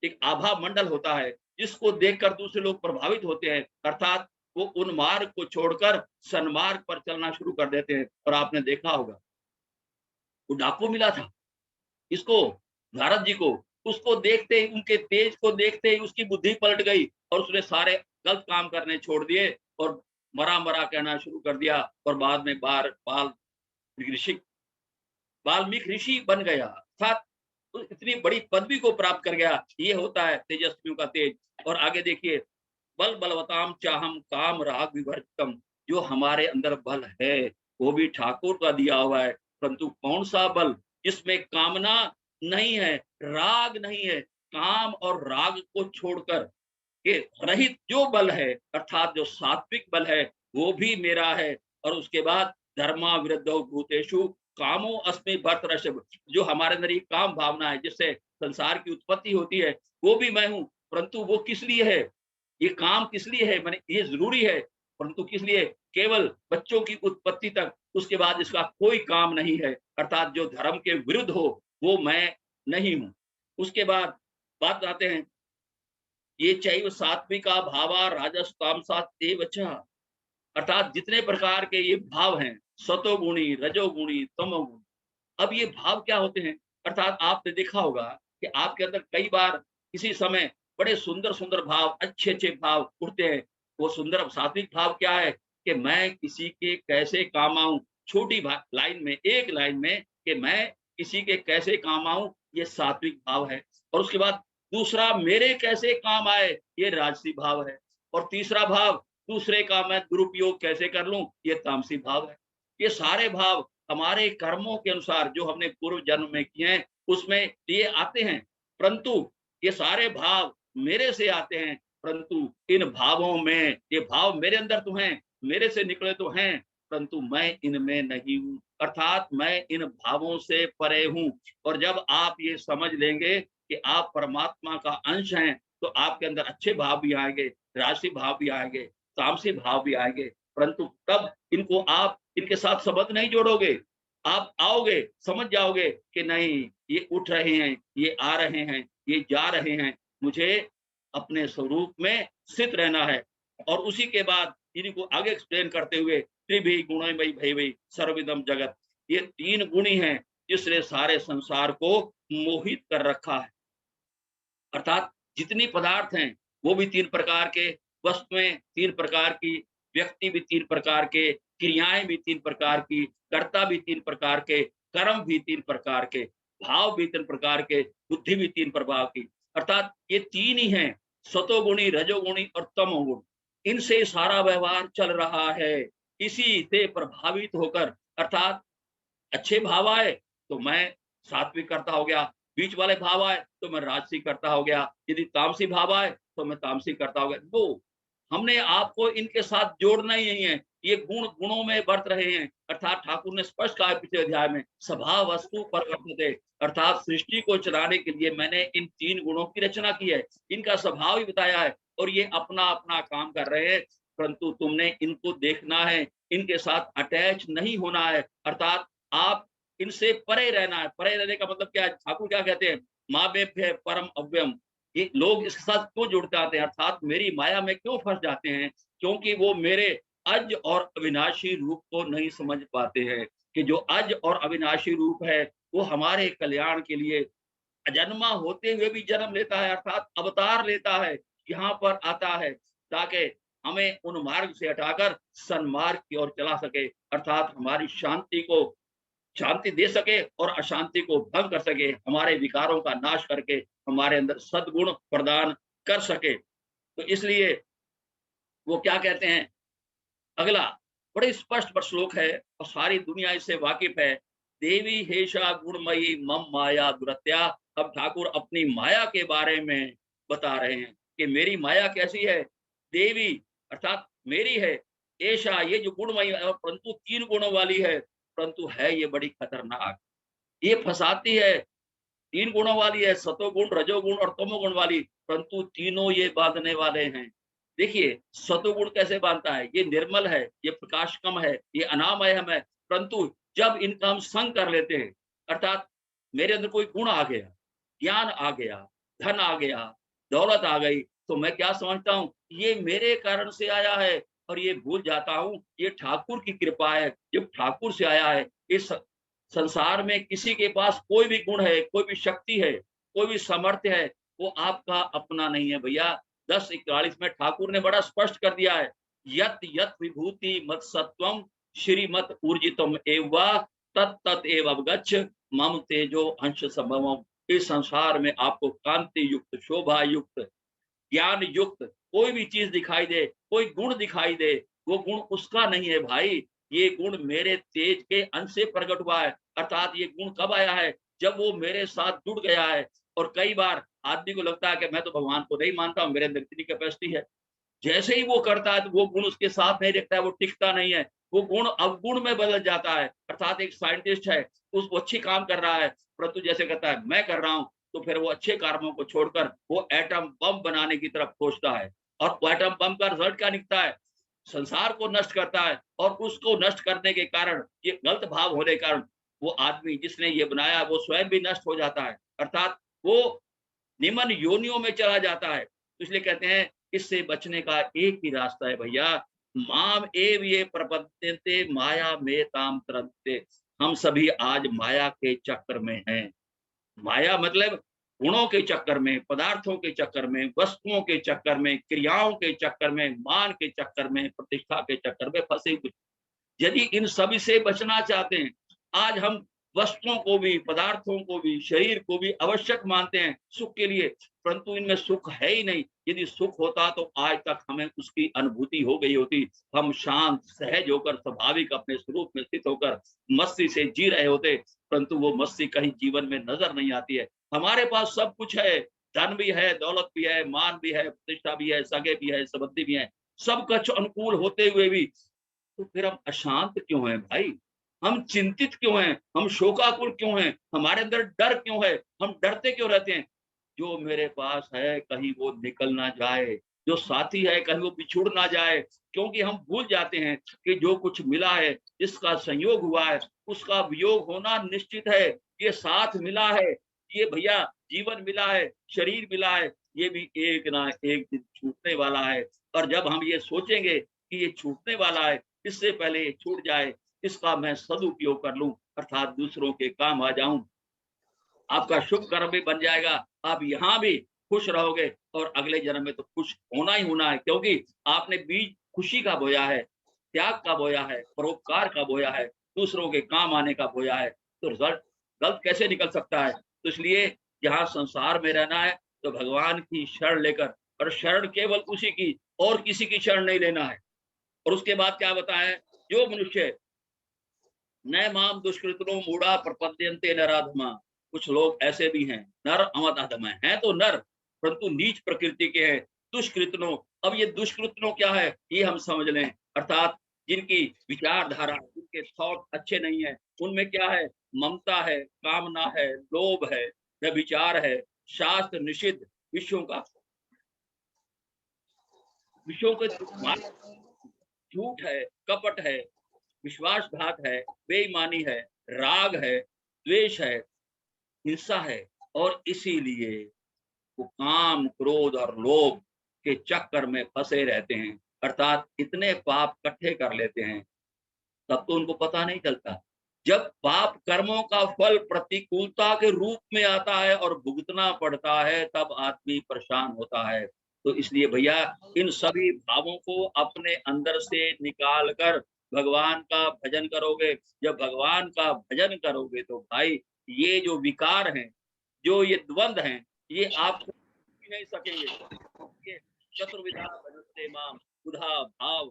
एक आभा मंडल होता है जिसको देखकर दूसरे लोग प्रभावित होते हैं, अर्थात वो उन मार्ग को छोड़कर सन्मार्ग पर चलना शुरू कर देते हैं। और आपने देखा होगा वो डाकू मिला था इसको, नारद जी को, उसको देखते ही, उनके तेज को देखते ही उसकी बुद्धि पलट गई और उसने सारे गलत काम करने छोड़ दिए और मरा मरा कहना शुरू कर दिया और बाद में ऋषि वाल्मीकि ऋषि बन गया, अर्थात तो इतनी बड़ी पदवी को प्राप्त कर गया। ये होता है तेजस्वियों का तेज। और आगे देखिए, बल बलवताम चाहम काम राग विवर्तम, जो हमारे अंदर बल है वो भी ठाकुर का दिया हुआ है, परंतु कौन सा बल? जिसमें कामना नहीं है, राग नहीं है, काम और राग को छोड़कर के रहित जो बल है, अर्थात जो सात्विक बल है वो भी मेरा है। और उसके बाद धर्मा विरुद्धो भूतेषु कामो अस्मि भरतर्षभ, जो हमारे अंदर ये काम भावना है जिससे संसार की उत्पत्ति होती है वो भी मैं हूँ, परंतु वो किस लिए है? ये काम किस लिए है? मैंने ये जरूरी है, परंतु किस लिए? केवल बच्चों की उत्पत्ति तक, उसके बाद इसका कोई काम नहीं है, अर्थात जो धर्म के विरुद्ध हो वो मैं नहीं हूँ। उसके बाद बात आते हैं, ये चैव सात्विका भावा राजस्तामसा तेव च, अर्थात जितने प्रकार के ये भाव हैं, सतोगुणी, रजोगुणी, तमोगुणी। अब ये भाव क्या होते हैं? अर्थात आपने देखा होगा कि आपके अंदर कई बार किसी समय बड़े सुंदर सुंदर भाव, अच्छे अच्छे भाव उठते हैं। वो सुंदर सात्विक भाव क्या है? कि मैं किसी के कैसे काम आऊं, छोटी लाइन में, एक लाइन में, कि मैं किसी के कैसे काम आऊं, ये सात्विक भाव है। और उसके बाद दूसरा, मेरे कैसे काम आए, ये राजसी भाव है। और तीसरा भाव, दूसरे का मैं दुरुपयोग कैसे कर लूं, ये तामसी भाव है। ये सारे भाव हमारे कर्मों के अनुसार जो हमने पूर्व जन्म में किए हैं उसमें ये आते हैं, परंतु ये सारे भाव मेरे से आते हैं, परंतु इन भावों में, ये भाव मेरे अंदर तो हैं, मेरे से निकले तो हैं, परंतु मैं इनमें नहीं हूँ, अर्थात मैं इन भावों से परे हूँ। और जब आप ये समझ लेंगे कि आप परमात्मा का अंश हैं, तो आपके अंदर अच्छे भाव भी आएंगे, राजसी भाव भी आएंगे, तामसी भाव भी आएंगे, परंतु तब इनको आप इनके साथ संबंध नहीं जोड़ोगे। आप आओगे, समझ जाओगे कि नहीं, ये उठ रहे हैं, ये आ रहे हैं, ये जा रहे हैं, मुझे अपने स्वरूप में स्थित रहना है। और उसी के बाद इनको आगे एक्सप्लेन करते हुए, त्रिभी गुणमयी भैवई सर्वविदम जगत, ये 3 गुणी हैं जिसने सारे संसार को मोहित कर रखा है। अर्थात जितनी पदार्थ हैं वो भी 3 प्रकार के, वस्तुएं 3 प्रकार की, व्यक्ति भी 3 प्रकार के, क्रियाएं भी 3 प्रकार की, कर्ता भी 3 प्रकार के, कर्म भी 3 प्रकार के, भाव भी 3 प्रकार के, बुद्धि भी 3 प्रकार की। अर्थात ये 3 ही हैं, सतोगुणी, रजोगुणी और तमोगुण। इनसे सारा व्यवहार चल रहा है। इसी से प्रभावित होकर, अर्थात अच्छे भाव आए तो मैं सात्विक करता हो गया, बीच वाले भाव आए तो मैं राजसी करता हो गया, यदि तामसी भाव आए तो मैं तामसी करता हो गया। वो हमने आपको इनके साथ जोड़ना ही नहीं है, ये गुण गुणों में बरत रहे हैं। अर्थात ठाकुर ने स्पष्ट कहा पिछले अध्याय में, स्वभाव वस्तु परिवर्तते, अर्थात सृष्टि को चलाने के लिए मैंने इन 3 गुणों की रचना की है, इनका स्वभाव ही बताया है, और ये अपना अपना काम कर रहे हैं, परंतु तुमने इनको देखना है, इनके साथ अटैच नहीं होना है, अर्थात आप इनसे परे रहना है। परे रहने का मतलब क्या है? ठाकुर क्या कहते हैं? माँ बेप है परम अव्यम। ये लोग इसके साथ क्यों जुड़ जाते हैं, अर्थात मेरी माया में क्यों फंस जाते हैं? क्योंकि वो मेरे अज और अविनाशी रूप को नहीं समझ पाते हैं, कि जो अज और अविनाशी रूप है वो हमारे कल्याण के लिए अजन्मा होते हुए भी जन्म लेता है, अर्थात अवतार लेता है, यहाँ पर आता है ताकि हमें उन मार्ग से हटाकर सन्मार्ग की ओर चला सके, अर्थात हमारी शांति दे सके और अशांति को भंग कर सके, हमारे विकारों का नाश करके हमारे अंदर सद्गुण प्रदान कर सके। तो इसलिए वो क्या कहते हैं, अगला बड़े स्पष्ट श्लोक है और सारी दुनिया इससे वाकिफ है, देवी हेशा गुणमयी मम माया दुरत्या। अब ठाकुर अपनी माया के बारे में बता रहे हैं कि मेरी माया कैसी है। देवी अर्थात मेरी है, ऐशा ये जो गुणमयी है, परंतु 3 गुणों वाली है, परंतु है ये बड़ी खतरनाक, ये फंसाती है। 3 गुणों वाली है, सतोगुण, रजोगुण और तमोगुण वाली, परंतु तीनों ये बांधने वाले हैं। देखिए सतोगुण कैसे बांधता है, ये निर्मल है, ये प्रकाशकम है, ये अनामय है, परंतु जब इनका हम संग कर लेते हैं, अर्थात मेरे अंदर कोई गुण आ गया, ज्ञान आ गया, धन आ गया, दौलत आ गई, तो मैं क्या समझता हूँ ये मेरे कारण से आया है, और ये भूल जाता हूँ ये ठाकुर की कृपा है, ये ठाकुर से आया है। इस संसार में किसी के पास कोई भी गुण है, कोई भी शक्ति है, कोई भी सामर्थ्य है, वो आपका अपना नहीं है भैया। 10:41 में ठाकुर ने बड़ा स्पष्ट कर दिया है, यत यत विभूति मत सत्वम श्रीमत ऊर्जितम एवा तत् एव अवगच्छ मम तेजो अंश संभवम। इस संसार में आपको कांति युक्त, शोभा युक्त, ज्ञान युक्त कोई भी चीज दिखाई दे, कोई गुण दिखाई दे, वो गुण उसका नहीं है भाई, ये गुण मेरे तेज के अंश से प्रकट हुआ है। अर्थात ये गुण कब आया है, जब वो मेरे साथ जुड़ गया है। और कई बार आदमी को लगता है कि मैं तो भगवान को नहीं मानता हूँ, मेरे अंदर इतनी कैपेसिटी है। जैसे ही वो करता है तो वो गुण उसके साथ नहीं रखता है, वो टिकता नहीं है, वो गुण अवगुण में बदल जाता है। अर्थात एक साइंटिस्ट है, वो अच्छी काम कर रहा है, परंतु जैसे कहता है मैं कर रहा हूँ, तो फिर वो अच्छे कर्मों को छोड़कर वो एटम बम बनाने की तरफ सोचता है। और एटम बम का रिजल्ट क्या निकलता है, संसार को नष्ट करता है। और उसको नष्ट करने के कारण, ये गलत भाव होने के कारण, वो आदमी जिसने ये बनाया वो स्वयं भी नष्ट हो जाता है। अर्थात वो निम्न योनियों में चला जाता है। तो इसलिए कहते हैं इससे बचने का एक ही रास्ता है भैया, माम एव ये प्रपद्यन्ते माया में ताम तरन्ते। हम सभी आज माया के चक्कर में हैं। माया मतलब गुणों के चक्कर में, पदार्थों के चक्कर में, वस्तुओं के चक्कर में, क्रियाओं के चक्कर में, मान के चक्कर में, प्रतिष्ठा के चक्कर में फंसे हुए। यदि इन सभी से बचना चाहते हैं, आज हम वस्तुओं को भी, पदार्थों को भी, शरीर को भी आवश्यक मानते हैं सुख के लिए, परंतु इनमें सुख है ही नहीं। यदि सुख होता तो आज तक हमें उसकी अनुभूति हो गई होती, हम शांत सहज होकर स्वाभाविक अपने स्वरूप में स्थित होकर मस्ती से जी रहे होते, परंतु वो मस्ती कहीं जीवन में नजर नहीं आती है। हमारे पास सब कुछ है, धन भी है, दौलत भी है, मान भी है, प्रतिष्ठा भी है, सगे भी है, संबंधी भी है, सब कुछ अनुकूल होते हुए भी तो फिर हम अशांत क्यों हैं भाई? हम चिंतित क्यों हैं? हम शोकाकुल क्यों हैं? हमारे अंदर डर क्यों है? हम डरते क्यों रहते हैं? जो मेरे पास है कहीं वो निकल ना जाए, जो साथी है कहीं वो बिछुड़ ना जाए, क्योंकि हम भूल जाते हैं कि जो कुछ मिला है, जिसका संयोग हुआ है, उसका वियोग होना निश्चित है। ये साथ मिला है, ये भैया जीवन मिला है, शरीर मिला है, ये भी एक ना एक दिन छूटने वाला है। और जब हम ये सोचेंगे कि ये छूटने वाला है, इससे पहले ये छूट जाए, इसका मैं सदुपयोग कर लूं, अर्थात दूसरों के काम आ जाऊं, आपका शुभ कर्म भी बन जाएगा, आप यहाँ भी खुश रहोगे और अगले जन्म में तो खुश होना ही होना है, क्योंकि आपने बीज खुशी का बोया है, त्याग का बोया है, परोपकार का बोया है, दूसरों के काम आने का बोया है, तो रिजल्ट गलत कैसे निकल सकता है? तो इसलिए यहाँ संसार में रहना है तो भगवान की शरण लेकर, और शरण केवल उसी की, और किसी की शरण नहीं लेना है। और उसके बाद क्या बताया, जो मनुष्य न माम दुष्कृतनो मूढ़ा प्रपद्यन्ते नराधमा, कुछ लोग ऐसे भी हैं, नर अमदाधम हैं तो नर, परंतु नीच प्रकृति के हैं, दुष्कृतनो। अब ये दुष्कृतनो क्या है ये हम समझ लें, अर्थात जिनकी विचारधारा, जिनके थॉट अच्छे नहीं है, उनमें क्या है, ममता है, कामना है, लोभ है, व्यभिचार है, शास्त्र निषिद्ध विषयों के झूठ है, कपट है, विश्वासघात है, बेईमानी है, राग है, द्वेष है, हिंसा है, और इसीलिए वो काम, क्रोध और लोभ के चक्कर में फंसे रहते हैं। अर्थात इतने पाप इकट्ठे कर लेते हैं, तब तो उनको पता नहीं चलता। जब पाप कर्मों का फल प्रतिकूलता के रूप में आता है और भुगतना पड़ता है, तब आदमी परेशान होता है। तो इसलिए भैया इन सभी भावों को अपने अंदर से निकाल कर भगवान का भजन करोगे। जब भगवान का भजन करोगे तो भाई ये जो विकार हैं, जो ये द्वंद्व हैं, ये आपको नहीं सकेंगे। ये चतुर्विधा भजन्ते माम, बुधा भाव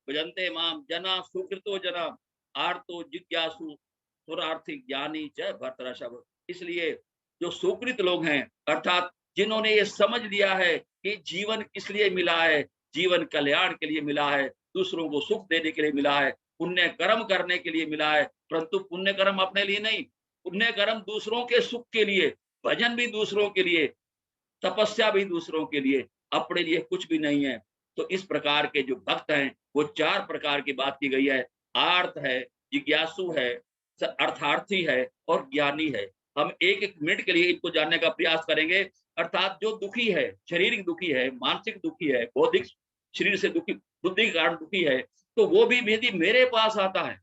भजन्ते माम जना, सुकृतो जना, आर्तो जिज्ञासु सुरार्थी ज्ञानी च भर्तृषभ। इसलिए जो सुकृत लोग हैं, अर्थात जिन्होंने ये समझ लिया है कि जीवन किस लिए मिला है, जीवन कल्याण के लिए मिला है, दूसरों को सुख देने के लिए मिला है, पुण्य कर्म करने के लिए मिला है, परंतु पुण्य कर्म अपने लिए नहीं, पुण्य कर्म दूसरों के सुख के लिए, भजन भी दूसरों के लिए, तपस्या भी दूसरों के लिए, अपने लिए कुछ भी नहीं है। तो इस प्रकार के जो भक्त हैं वो चार प्रकार की बात की गई है, आर्त है, जिज्ञासु है, अर्थार्थी है और ज्ञानी है। हम एक एक मिनट के लिए इनको जानने का प्रयास करेंगे। अर्थात जो दुखी है, शारीरिक दुखी है, मानसिक दुखी है, बौद्धिक शरीर से दुखी, बुद्धि के कारण दुखी है, तो वो भी यदि मेरे पास आता है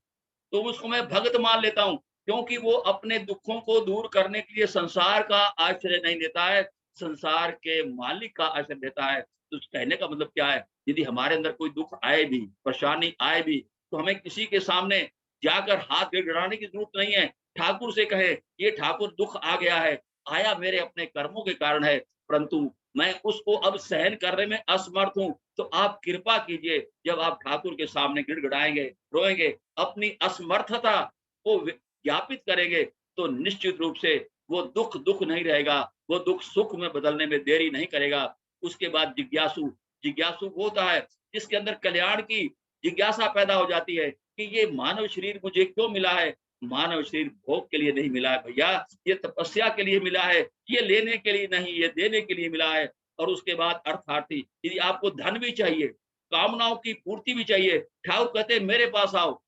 तो उसको मैं भगत मान लेता हूँ, क्योंकि वो अपने दुखों को दूर करने के लिए संसार का आश्रय नहीं लेता है, संसार के मालिक का आश्रय लेता है। तो कहने का मतलब क्या है, यदि हमारे अंदर कोई दुख आए भी, परेशानी आए भी, तो हमें किसी के सामने जाकर हाथ गिड़गिड़ाने की जरूरत नहीं है। ठाकुर से कहे, ये ठाकुर दुख आ गया है, आया मेरे अपने कर्मों के कारण है, परंतु मैं उसको अब सहन करने में असमर्थ हूँ। तो आप कृपा कीजिए, जब आप ठाकुर के सामने गिड़गिड़ाएंगे, रोएंगे, अपनी असमर्थता को ज्ञापित करेंगे, तो निश्चित रूप से वो दुख दुख नहीं रहेगा, वो दुख सुख में बदलने में देरी नहीं करेगा। उसके बाद जिज्ञासु, जिज्ञासु वो होता है जिसके अंदर कल्याण की जिज्ञासा पैदा हो जाती है कि ये मानव शरीर मुझे क्यों मिला है। मानव शरीर भोग के लिए नहीं मिला है भैया, ये तपस्या के लिए मिला है, ये लेने के लिए नहीं, ये देने के लिए मिला है। और उसके बाद अर्थार्थी, यदि आपको धन भी चाहिए, कामनाओं की पूर्ति भी चाहिए, ठाकुर कहते हैं मेरे पास आओ।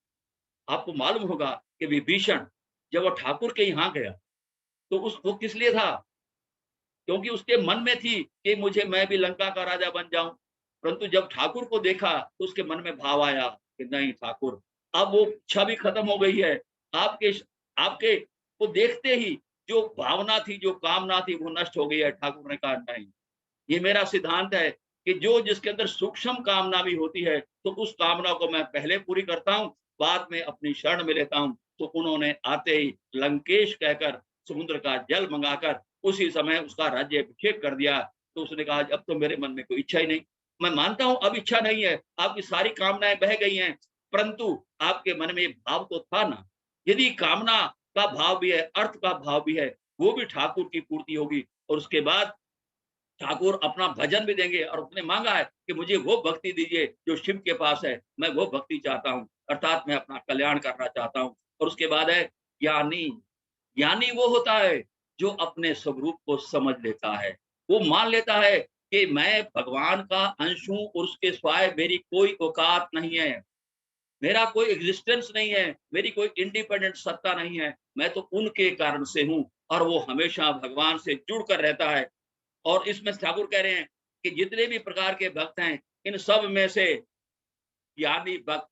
आपको मालूम होगा कि विभीषण जब वो ठाकुर के यहाँ गया तो वो किस लिए था, क्योंकि उसके मन में थी कि मैं भी लंका का राजा बन जाऊं। परंतु जब ठाकुर को देखा तो उसके मन में भाव आया कि नहीं ठाकुर, अब वो इच्छा भी खत्म हो गई है। आपके आपके को देखते ही जो भावना थी, जो कामना थी, वो नष्ट हो गई है। ठाकुर ने कहा नहीं, ये मेरा सिद्धांत है कि जो जिसके अंदर सूक्ष्म कामना भी होती है, तो उस कामना को मैं पहले पूरी करता हूँ, बाद में अपनी शरण में लेता हूँ। तो उन्होंने आते ही लंकेश कहकर समुद्र का जल मंगाकर उसी समय उसका राज्य अभिषेक कर दिया। तो उसने कहा अब तो मेरे मन में कोई इच्छा ही नहीं। मैं मानता हूँ अब इच्छा नहीं है, आपकी सारी कामनाएं बह गई हैं, परंतु आपके मन में भाव तो था ना। यदि कामना का भाव भी है, अर्थ का भाव भी है, वो भी ठाकुर की पूर्ति होगी। और उसके बाद ठाकुर अपना भजन भी देंगे। और उसने मांगा है कि मुझे वो भक्ति दीजिए जो शिव के पास है, मैं वो भक्ति चाहता हूँ, अर्थात मैं अपना कल्याण करना चाहता हूँ। और उसके बाद है ज्ञानी। ज्ञानी वो होता है जो अपने स्वरूप को समझ लेता है, वो मान लेता है कि मैं भगवान का अंश हूँ और उसके सिवाय मेरी कोई औकात नहीं है, मेरा कोई एग्जिस्टेंस नहीं है, मेरी कोई इंडिपेंडेंट सत्ता नहीं है, मैं तो उनके कारण से हूँ। और वो हमेशा भगवान से जुड़कर रहता है। और इसमें ठाकुर कह रहे हैं कि जितने भी प्रकार के भक्त हैं, इन सब में से ज्ञानी भक्त,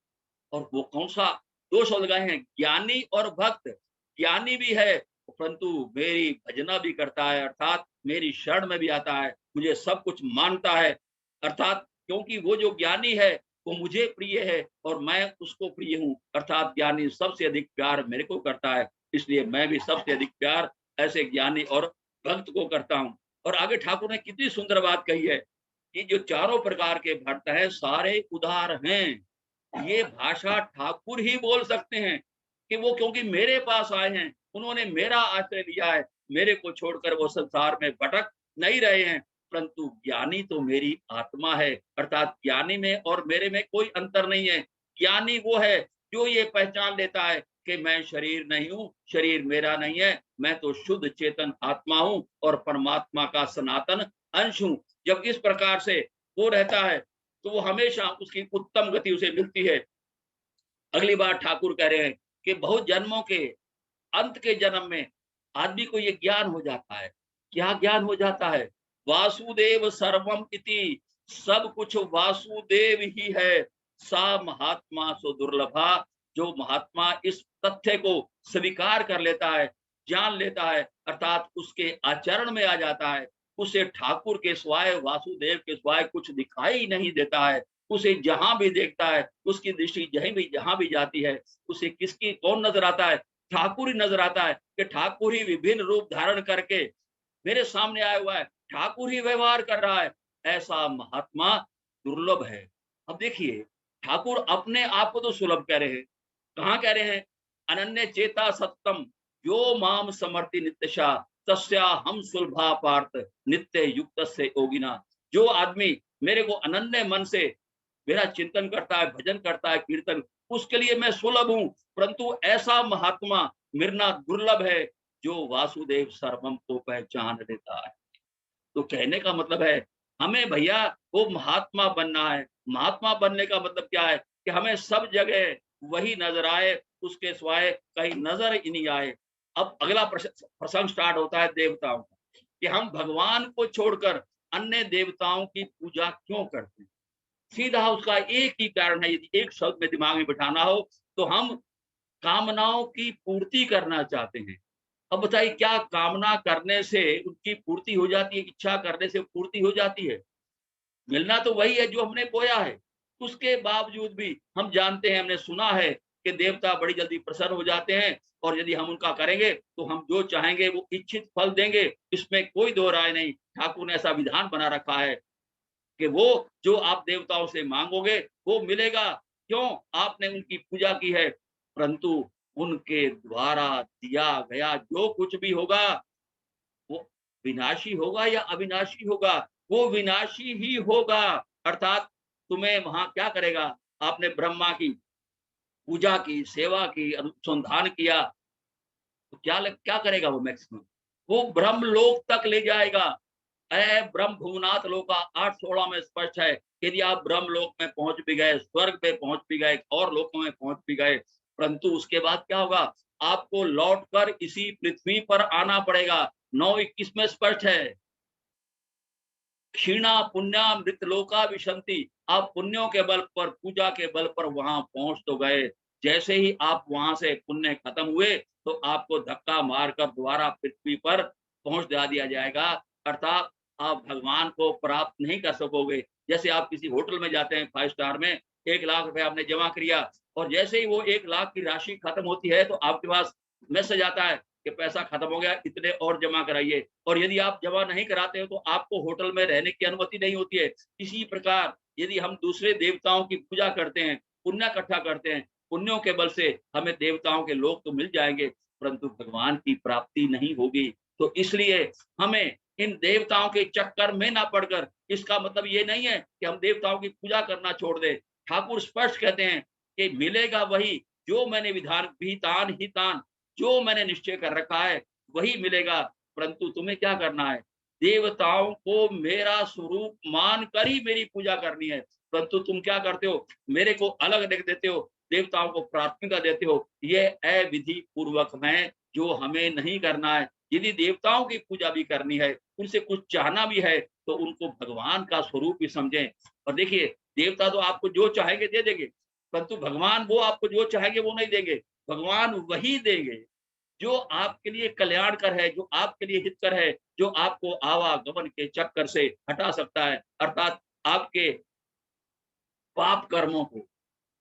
और वो कौन सा दो शब्द लगाए हैं, ज्ञानी और भक्त। ज्ञानी भी है परंतु मेरी भजना भी करता है, अर्थात मेरी शरण में भी आता है, मुझे सब कुछ मानता है। अर्थात क्योंकि वो जो ज्ञानी है वो मुझे प्रिय है और मैं उसको प्रिय हूँ, अर्थात ज्ञानी सबसे अधिक प्यार मेरे को करता है, इसलिए मैं भी सबसे अधिक प्यार ऐसे ज्ञानी और भक्त को करता हूँ। और आगे ठाकुर ने कितनी सुंदर बात कही है कि जो चारों प्रकार के भक्त हैं सारे उदार हैं। ये भाषा ठाकुर ही बोल सकते हैं कि वो क्योंकि मेरे पास आए हैं, उन्होंने मेरा आश्रय लिया है, मेरे को छोड़कर वो संसार में भटक नहीं रहे हैं। परंतु ज्ञानी तो मेरी आत्मा है, अर्थात ज्ञानी में और मेरे में कोई अंतर नहीं है। ज्ञानी वो है जो ये पहचान लेता है कि मैं शरीर नहीं हूँ, शरीर मेरा नहीं है, मैं तो शुद्ध चेतन आत्मा हूँ और परमात्मा का सनातन अंश हूँ। जब इस प्रकार से वो रहता है तो वो हमेशा उसकी उत्तम गति उसे मिलती है। अगली बार ठाकुर कह रहे हैं कि बहुत जन्मों के अंत के जन्म में आदमी को ये ज्ञान हो जाता है। क्या ज्ञान हो जाता है? वासुदेव सर्वम इति, सब कुछ वासुदेव ही है। सा महात्मा सो दुर्लभा, जो महात्मा इस तथ्य को स्वीकार कर लेता है, जान लेता है, अर्थात उसके आचरण में आ जाता है, उसे ठाकुर के सिवाय, वासुदेव के सिवाय कुछ दिखाई नहीं देता है। उसे जहां भी देखता है, उसकी दृष्टि जहां भी जाती है, उसे किसकी कौन नजर आता है? ठाकुर ही नजर आता है कि ठाकुर ही विभिन्न रूप धारण करके मेरे सामने आया हुआ है, ठाकुर ही व्यवहार कर रहा है। ऐसा महात्मा दुर्लभ है। अब देखिए, ठाकुर अपने आप को तो सुलभ कह रहे हैं, कहाँ कह रहे हैं? अनन्य चेता सत्तम जो माम समर्ति नित्यशा तस्या हम सुलभा पार्थ नित्य युक्त से योगिना। जो आदमी मेरे को अनन्य मन से मेरा चिंतन करता है, भजन करता है, कीर्तन, उसके लिए मैं सुलभ हूँ। परंतु ऐसा महात्मा मिलना दुर्लभ है जो वासुदेव सर्वम को पहचान लेता है। तो कहने का मतलब है हमें भैया वो महात्मा बनना है। महात्मा बनने का मतलब क्या है कि हमें सब जगह वही नजर आए, उसके सिवाय कहीं नजर ही नहीं आए। अब अगला प्रसंग स्टार्ट होता है देवताओं का, कि हम भगवान को छोड़कर अन्य देवताओं की पूजा क्यों करते हैं। सीधा उसका एक ही कारण है, यदि एक शब्द में दिमाग में बिठाना हो तो हम कामनाओं की पूर्ति करना चाहते हैं। अब बताइए, क्या कामना करने से उनकी पूर्ति हो जाती है? इच्छा करने से पूर्ति हो जाती है? मिलना तो वही है जो हमने बोया है। उसके बावजूद भी हम जानते हैं, हमने सुना है कि देवता बड़ी जल्दी प्रसन्न हो जाते हैं, और यदि हम उनका करेंगे तो हम जो चाहेंगे वो इच्छित फल देंगे। इसमें कोई दो राय नहीं। ठाकुर ने ऐसा विधान बना रखा है कि वो जो आप देवताओं से मांगोगे वो मिलेगा। क्यों? आपने उनकी पूजा की है। परंतु उनके द्वारा दिया गया जो कुछ भी होगा वो विनाशी होगा या अविनाशी होगा? वो विनाशी ही होगा। अर्थात तुम्हें वहां क्या करेगा? आपने ब्रह्मा की पूजा की, सेवा की, अनुसंधान किया, तो क्या करेगा वो? मैक्सिमम वो ब्रह्म लोक तक ले जाएगा। ब्रह्म भुवनाथ लोका 8:16 में स्पष्ट है। यदि आप ब्रह्म लोक में पहुंच भी गए, स्वर्ग पे पहुंच भी गए, और लोकों में पहुंच भी गए, परंतु उसके बाद क्या होगा? आपको लौटकर इसी पृथ्वी पर आना पड़ेगा। 9:21 में स्पष्ट है, क्षीणा पुण्या मृत लोका विशंति। आप पुण्यों के बल पर, पूजा के बल पर वहां पहुंच तो गए, जैसे ही आप वहां से पुण्य खत्म हुए तो आपको धक्का मारकर दोबारा पृथ्वी पर पहुंच दिया जाएगा। अर्थात आप भगवान को प्राप्त नहीं कर सकोगे। जैसे आप किसी होटल में जाते हैं 5 स्टार में, 1 लाख रुपए आपने जमा किया, और जैसे ही वो 1 लाख की राशि खत्म होती है तो आपके पास मैसेज आता है कि पैसा खत्म हो गया, इतने और जमा कराइए। और यदि आप जमा नहीं कराते हो तो आपको होटल में रहने की अनुमति नहीं होती है। इसी प्रकार यदि हम दूसरे देवताओं की पूजा करते हैं, पुण्य इकट्ठा करते हैं, पुण्यों के बल से हमें देवताओं के लोक तो मिल जाएंगे, परंतु भगवान की प्राप्ति नहीं होगी। तो इसलिए हमें इन देवताओं के चक्कर में ना पड़कर, इसका मतलब ये नहीं है कि हम देवताओं की पूजा करना छोड़ दें। ठाकुर स्पष्ट कहते हैं कि मिलेगा वही जो मैंने विधान विहितान हितान, जो मैंने निश्चय कर रखा है वही मिलेगा। परंतु तुम्हें क्या करना है? देवताओं को मेरा स्वरूप मान कर ही मेरी पूजा करनी है। परंतु तुम क्या करते हो? मेरे को अलग देख देते हो, देवताओं को प्राथमिकता देते हो। ये अविधि पूर्वक है, जो हमें नहीं करना है। यदि देवताओं की पूजा भी करनी है, उनसे कुछ चाहना भी है, तो उनको भगवान का स्वरूप ही समझें। और देखिए, देवता तो आपको जो चाहेंगे दे देंगे, परंतु भगवान वो आपको जो चाहेंगे वो नहीं देंगे। भगवान वही देंगे जो आपके लिए कल्याणकर है, जो आपके लिए हितकर है, जो आपको आवागमन के चक्कर से हटा सकता है, अर्थात आपके पाप कर्मों को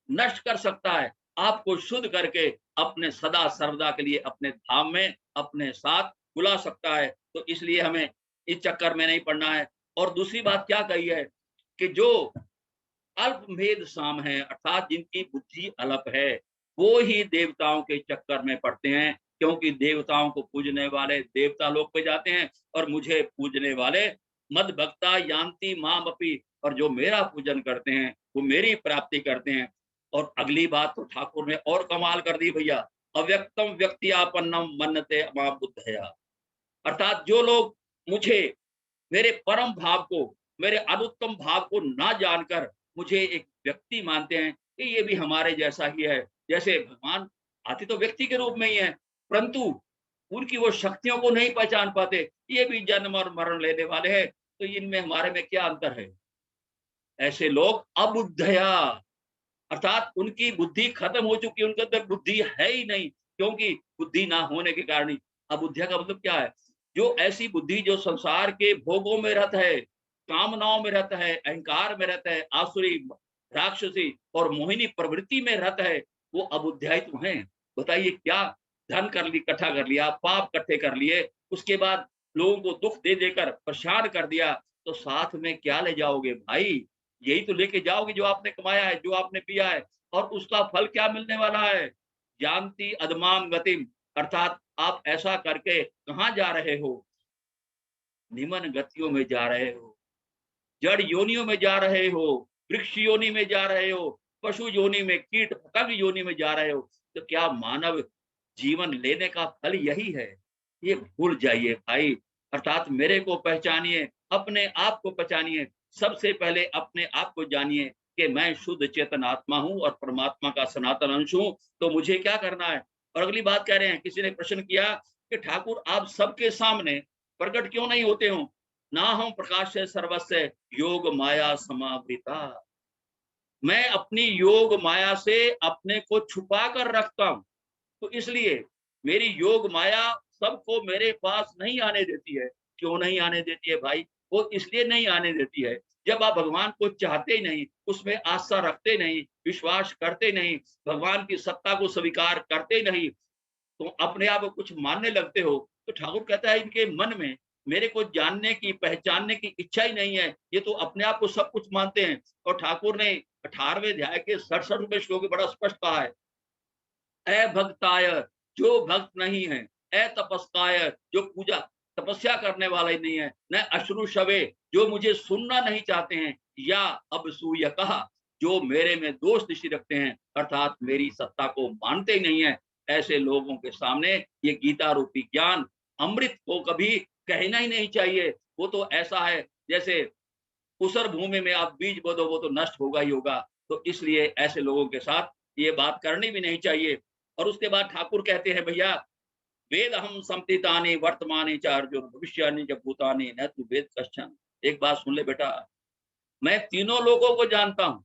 नष्ट कर सकता है, आपको शुद्ध करके अपने सदा सर्वदा के लिए अपने धाम में अपने साथ बुला सकता है। तो इसलिए हमें इस चक्कर में नहीं पड़ना है। और दूसरी बात क्या कही है कि जो अल्पभेद साम है, अर्थात जिनकी बुद्धि अल्प है, वो ही देवताओं के चक्कर में पड़ते हैं। क्योंकि देवताओं को पूजने वाले देवता लोक पे जाते हैं, और मुझे पूजने वाले मद भक्ता यान्ति माम अपि, और जो मेरा पूजन करते हैं वो मेरी प्राप्ति करते हैं। और अगली बात तो ठाकुर ने और कमाल कर दी भैया, अव्यक्तम व्यक्तियापन्नम मन्नते मां बुद्धया। अर्थात जो लोग मुझे, मेरे परम भाव को, मेरे अनुत्तम भाव को ना जानकर मुझे एक व्यक्ति मानते हैं कि ये भी हमारे जैसा ही है। जैसे भगवान आते तो व्यक्ति के रूप में ही है, परंतु उनकी वो शक्तियों को नहीं पहचान पाते। ये भी जन्म और मरण लेने वाले हैं, तो इनमें हमारे में क्या अंतर है? ऐसे लोग अबुद्धया, अर्थात उनकी बुद्धि खत्म हो चुकी है, उनके अंदर बुद्धि है ही नहीं। क्योंकि बुद्धि ना होने के कारण ही। अबुद्धया का मतलब क्या है? जो ऐसी बुद्धि जो संसार के भोगों में रहता है, कामनाओं में रहता है, अहंकार में रहता है, आसुरी, राक्षसी और मोहिनी प्रवृत्ति में रहता है, वो अबुद्ध्यायित हैं। बताइए, क्या धन कर ली, इकट्ठा कर लिया, पाप इकट्ठे कर लिए, उसके बाद लोगों को दुख दे देकर परेशान कर दिया, तो साथ में क्या ले जाओगे भाई? यही तो लेके जाओगे जो आपने कमाया है, जो आपने पिया है। और उसका फल क्या मिलने वाला है? जानती अदमाम गतिम, अर्थात आप ऐसा करके कहाँ जा रहे हो? निम्न गतियों में जा रहे हो, जड़ योनियों में जा रहे हो, वृक्ष योनि में जा रहे हो, पशु योनि में, कीट पतंग योनि में जा रहे हो। तो क्या मानव जीवन लेने का फल यही है? ये भूल जाइए भाई। अर्थात मेरे को पहचानिए, अपने आप को पहचानिए, सबसे पहले अपने आप को जानिए। कि मैं शुद्ध चेतन आत्मा हूं और परमात्मा का सनातन अंश हूं, तो मुझे क्या करना है। और अगली बात कह रहे हैं, किसी ने प्रश्न किया कि ठाकुर आप सबके सामने प्रकट क्यों नहीं होते हो। ना हम प्रकाश से सर्वस्व योग माया समावृता, मैं अपनी योग माया से अपने को छुपा कर रखता हूं, तो इसलिए मेरी योग माया सबको मेरे पास नहीं आने देती है। क्यों नहीं आने देती है भाई, वो इसलिए नहीं आने देती है, जब आप भगवान को चाहते ही नहीं, उसमें आस्था रखते नहीं, विश्वास करते नहीं, भगवान की सत्ता को स्वीकार करते नहीं, तो अपने आप को कुछ मानने लगते हो। तो ठाकुर कहता है इनके मन में मेरे को जानने की पहचानने की इच्छा ही नहीं है, ये तो अपने आप को सब कुछ मानते हैं। और ठाकुर ने 18वें अध्याय के 67वें श्लोक में बड़ा स्पष्ट कहा है, अभक्ताय, जो भक्त नहीं है, अतपस्काय, जो पूजा तपस्या करने वाला ही नहीं है, न अश्रुशवे, जो मुझे सुनना नहीं चाहते हैं, या अबसूयकः, जो मेरे में दोष दृष्टि रखते हैं, अर्थात मेरी सत्ता को मानते ही नहीं है। ऐसे लोगों के सामने ये गीता रूपी ज्ञान अमृत को कभी कहना ही नहीं चाहिए। वो तो ऐसा है जैसे ऊसर भूमि में आप बीज बो दो, वो तो नष्ट होगा ही होगा। तो इसलिए ऐसे लोगों के साथ ये बात करनी भी नहीं चाहिए। और उसके बाद ठाकुर कहते हैं, भैया वेद हम संतितानि वर्तमाने च अर्जुन भविष्यानि च भूतानि न तु वेद कश्चन। एक बात सुन ले बेटा, मैं तीनों लोगों को जानता हूँ,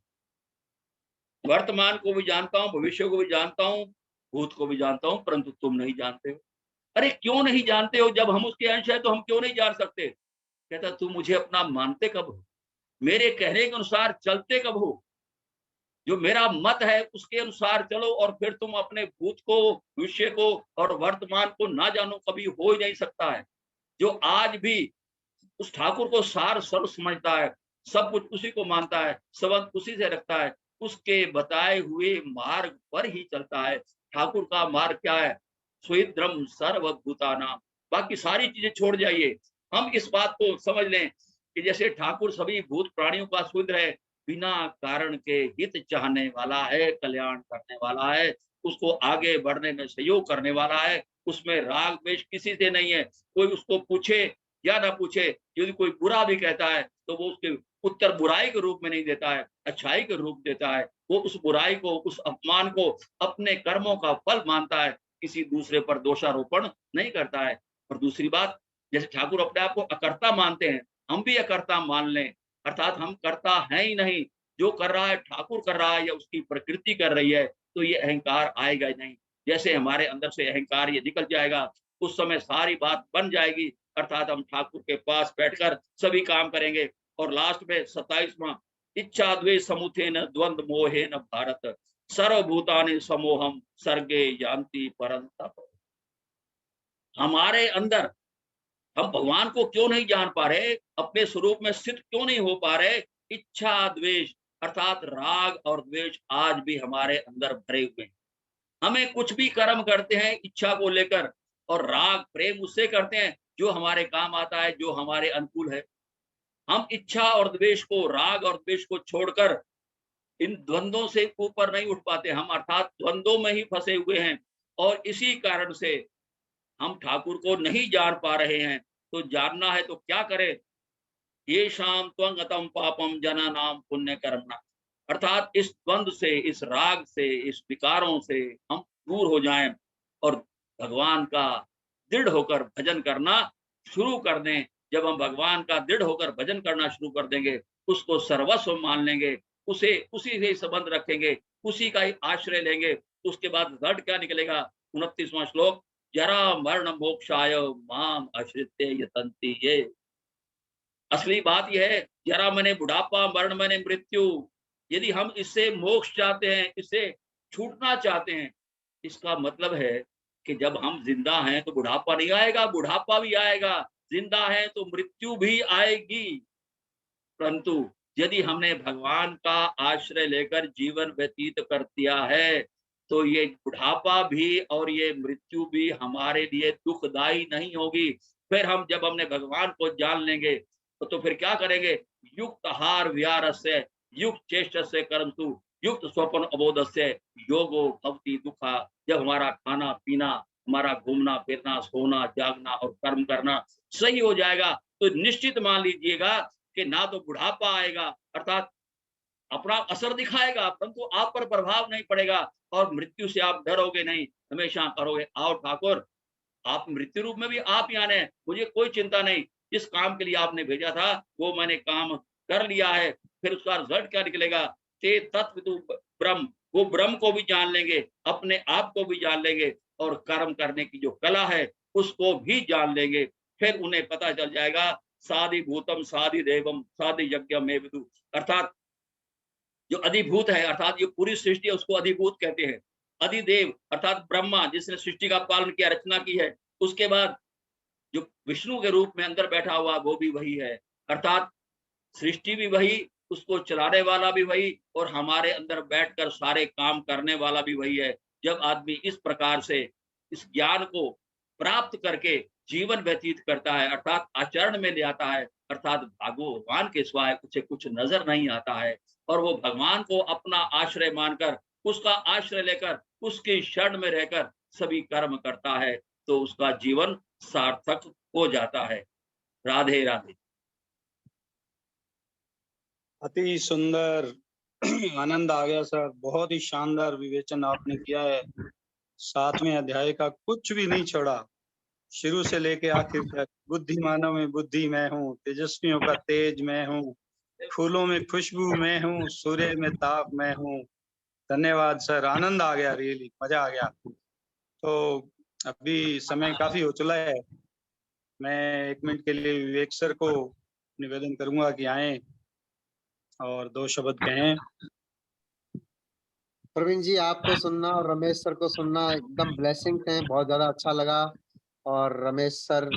वर्तमान को भी जानता हूँ, भविष्य को भी जानता हूँ, भूत को भी जानता हूँ, परंतु तुम नहीं जानते हो। अरे क्यों नहीं जानते हो, जब हम उसके अंश है तो हम क्यों नहीं जान सकते। कहता तू मुझे अपना मानते कब हो, मेरे कहने के अनुसार चलते कब हो, जो मेरा मत है उसके अनुसार चलो, और फिर तुम अपने भूत को, भविष्य को और वर्तमान को ना जानो, कभी हो ही नहीं सकता है। जो आज भी उस ठाकुर को सार सर्व समझता है, सब कुछ उसी को मानता है, संबंध उसी से रखता है, उसके बताए हुए मार्ग पर ही चलता है। ठाकुर का मार्ग क्या है, स्वेद्रम सर्वभूतानां, बाकी सारी चीजें छोड़ जाइए। हम इस बात को समझ लें कि जैसे ठाकुर सभी भूत प्राणियों का सुहृद है, बिना कारण के हित चाहने वाला है, कल्याण करने वाला है, उसको आगे बढ़ने में सहयोग करने वाला है, उसमें राग द्वेष किसी से नहीं है। कोई उसको पूछे या ना पूछे, यदि कोई बुरा भी कहता है तो वो उसके उत्तर बुराई के रूप में नहीं देता है, अच्छाई के रूप देता है। वो उस बुराई को, उस अपमान को अपने कर्मों का फल मानता है, किसी दूसरे पर दोषारोपण नहीं करता है। और दूसरी बात, जैसे ठाकुर अपने आप को अकर्ता मानते हैं, हम भी अकर्ता मान लें, अर्थात हम कर्ता हैं ही नहीं, जो कर रहा है ठाकुर कर रहा है या उसकी प्रकृति कर रही है, तो ये अहंकार आएगा ही नहीं। जैसे हमारे अंदर से अहंकार ये निकल जाएगा, उस समय सारी बात बन जाएगी, अर्थात हम ठाकुर के पास बैठकर सभी काम करेंगे। और लास्ट में 27वां, इच्छा द्वेष समुत्थेन द्वंद्व मोहेन भारत सर्वभूतानि समोहम सर्गे यान्ति परन्तप। हमारे अंदर हम भगवान को क्यों नहीं जान पा रहे, अपने स्वरूप में स्थित क्यों नहीं हो पा रहे। इच्छा द्वेष अर्थात राग और द्वेष आज भी हमारे अंदर भरे हुए हैं। हमें कुछ भी कर्म करते हैं इच्छा को लेकर, और राग प्रेम उससे करते हैं जो हमारे काम आता है, जो हमारे अनुकूल है। हम इच्छा और द्वेष को, राग और द्वेष को छोड़कर इन द्वंद्वों से ऊपर नहीं उठ पाते हम, अर्थात द्वंद्वों में ही फंसे हुए हैं। और इसी कारण से हम ठाकुर को नहीं जान पा रहे हैं। तो जानना है तो क्या करें, ये शाम त्वंगतम पापम जना नाम पुण्य कर्मणा, अर्थात इस द्वंद्व से, इस राग से, इस विकारों से हम दूर हो जाएं और भगवान का दृढ़ होकर भजन करना शुरू कर दें। जब हम भगवान का दृढ़ होकर भजन करना शुरू कर देंगे, उसको सर्वस्व मान लेंगे, उसे उसी से संबंध रखेंगे, उसी का ही आश्रय लेंगे, उसके बाद रिजल्ट क्या निकलेगा। 29वां श्लोक, जरा मरण मोक्षाय माम आश्रित्य यतन्ति ये। असली बात यह है, जरा मैंने बुढ़ापा, मरण मैंने मृत्यु। यदि हम इससे मोक्ष चाहते हैं, इससे छूटना चाहते हैं, इसका मतलब है कि जब हम जिंदा हैं तो बुढ़ापा नहीं आएगा, बुढ़ापा भी आएगा, जिंदा है तो मृत्यु भी आएगी। परंतु यदि हमने भगवान का आश्रय लेकर जीवन व्यतीत कर दिया है, तो ये बुढ़ापा भी और ये मृत्यु भी हमारे लिए दुखदाई नहीं होगी। फिर हम जब हमने भगवान को जान लेंगे तो फिर क्या करेंगे, युक्त आहार विहारस्य युक्त चेष्टस्य कर्मसु युक्त स्वप्न अबोधस्य योगो भवति दुखा। जब हमारा खाना पीना, हमारा घूमना फिरना, सोना जागना और कर्म करना सही हो जाएगा, तो निश्चित मान लीजिएगा कि ना तो बुढ़ापा आएगा, अर्थात अपना असर दिखाएगा, परंतु आप पर प्रभाव नहीं पड़ेगा और मृत्यु से आप डरोगे नहीं, हमेशा करोगे, आओ ठाकुर आप मृत्यु रूप में भी आप ही आने हैं, मुझे कोई चिंता नहीं, जिस काम के लिए आपने भेजा था वो मैंने काम कर लिया है, फिर उसका रिजल्ट क्या निकलेगा, ते तत्व तु ब्रह्म, वो ब्रह्म को भी जान लेंगे, अपने आप को भी जान लेंगे और कर्म करने की जो कला है उसको भी जान लेंगे। फिर उन्हें पता चल जाएगा साधि भूतम साधि देवम साधि यज्ञम में विदु, अर्थात जो अधिभूत है, अर्थात जो पूरी सृष्टि है उसको अधिभूत कहते हैं। अधिदेव अर्थात ब्रह्मा जिसने सृष्टि का पालन किया, रचना की है, उसके बाद जो विष्णु के रूप में अंदर बैठा हुआ वो भी वही है, अर्थात सृष्टि भी वही, उसको चलाने वाला भी वही और हमारे अंदर बैठकर सारे काम करने वाला भी वही है। जब आदमी इस प्रकार से इस ज्ञान को प्राप्त करके जीवन व्यतीत करता है, अर्थात आचरण में ले आता है, अर्थात भगवान के सिवाय उसे कुछ नजर नहीं आता है और वो भगवान को अपना आश्रय मानकर, उसका आश्रय लेकर, उसके शरण में रहकर सभी कर्म करता है, तो उसका जीवन सार्थक हो जाता है। राधे राधे। अति सुंदर आनंद आ गया सर, बहुत ही शानदार विवेचन आपने किया है। 7वें अध्याय का कुछ भी नहीं छोड़ा, शुरू से लेके आखिर तक। बुद्धिमानों में बुद्धि मैं हूँ, तेजस्वियों का तेज मैं हूँ, फूलों में खुशबू मैं हूँ, सूर्य में ताप मैं हूँ। धन्यवाद सर, आनंद आ गया, रियली मजा आ गया। तो अभी समय काफी हो चला है, मैं 1 मिनट के लिए विवेक सर को निवेदन करूंगा कि आए और 2 शब्द कहें। प्रवीण जी, आपको सुनना और रमेश सर को सुनना एकदम ब्लेसिंग है, बहुत ज्यादा अच्छा लगा। और रमेश सर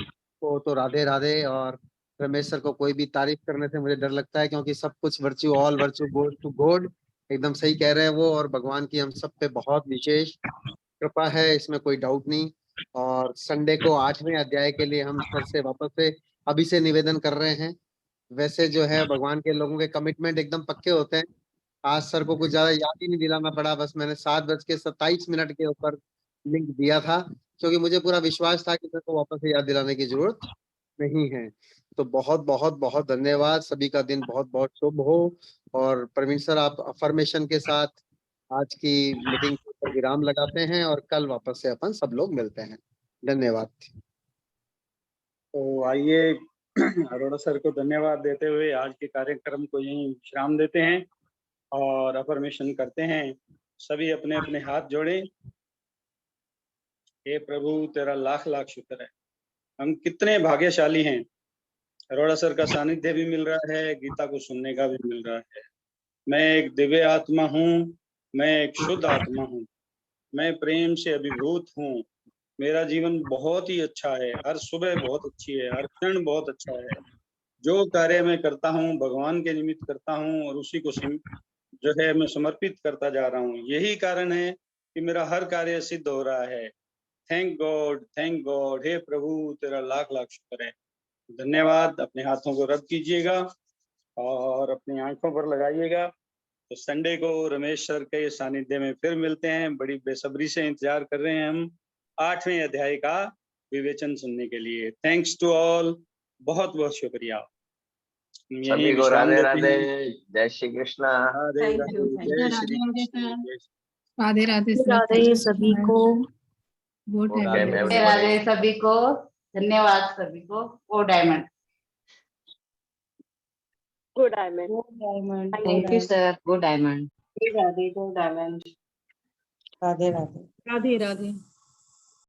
को तो राधे राधे, और रमेश सर को कोई भी तारीफ करने से मुझे डर लगता है, क्योंकि सब कुछ virtue, all virtue goes to God. एकदम सही कह रहे हैं वो, और भगवान की हम सब पे बहुत विशेष कृपा है, इसमें कोई डाउट नहीं। और संडे को 8वें अध्याय के लिए हम सर से वापस से अभी से निवेदन कर रहे हैं। वैसे जो है भगवान के लोगों के कमिटमेंट एकदम पक्के होते हैं। आज सर को कुछ ज्यादा याद ही नहीं दिलाना पड़ा, बस मैंने 7:27 के ऊपर लिंक दिया था, क्योंकि मुझे पूरा विश्वास था कि सर को वापस से याद दिलाने की जरूरत नहीं है। तो बहुत बहुत बहुत धन्यवाद, सभी का दिन बहुत बहुत शुभ हो। और प्रवीण सर, आप अफर्मेशन के साथ आज की मीटिंग पर विराम लगाते हैं और कल वापस से अपन सब लोग मिलते हैं। धन्यवाद। तो आइए अरोड़ा सर को धन्यवाद देते हुए आज के कार्यक्रम को यहीं विश्राम देते हैं और अफर्मेशन करते हैं। सभी अपने अपने हाथ जोड़ें। हे प्रभु, तेरा लाख लाख शुक्र है, हम कितने भाग्यशाली हैं। अरोड़ा सर का सानिध्य भी मिल रहा है, गीता को सुनने का भी मिल रहा है। मैं एक दिव्य आत्मा हूँ, मैं एक शुद्ध आत्मा हूँ, मैं प्रेम से अभिभूत हूँ। मेरा जीवन बहुत ही अच्छा है, हर सुबह बहुत अच्छी है, हर क्षण बहुत अच्छा है। जो कार्य मैं करता हूँ भगवान के निमित्त करता हूँ और उसी को जो है मैं समर्पित करता जा रहा हूँ। यही कारण है कि मेरा हर कार्य सिद्ध हो रहा है। Thank God, thank God. हे प्रभु, तेरा लाख लाख शुक्र है। धन्यवाद। अपने हाथों को रब कीजिएगा और अपनी आंखों पर लगाइएगा। तो संडे को रमेश सर के सानिध्य में फिर मिलते हैं। बड़ी बेसब्री से इंतजार कर रहे हैं हम 8वें अध्याय का विवेचन सुनने के लिए। थैंक्स टू ऑल, बहुत बहुत शुक्रिया। सभी को राधे राधे, जय Shri Krishna. Radhe Thank Radhe, you, thank जय you. श्री कृष्ण। राधे राधे राधे सभी को। Good Okay, habit. everybody. Radhe सभी को, धन्यवाद सभी को। ओ diamond. Good diamond. Thank you sir, good diamond. Radhe, go diamond. Radhe Radhe. Radhe Radhe.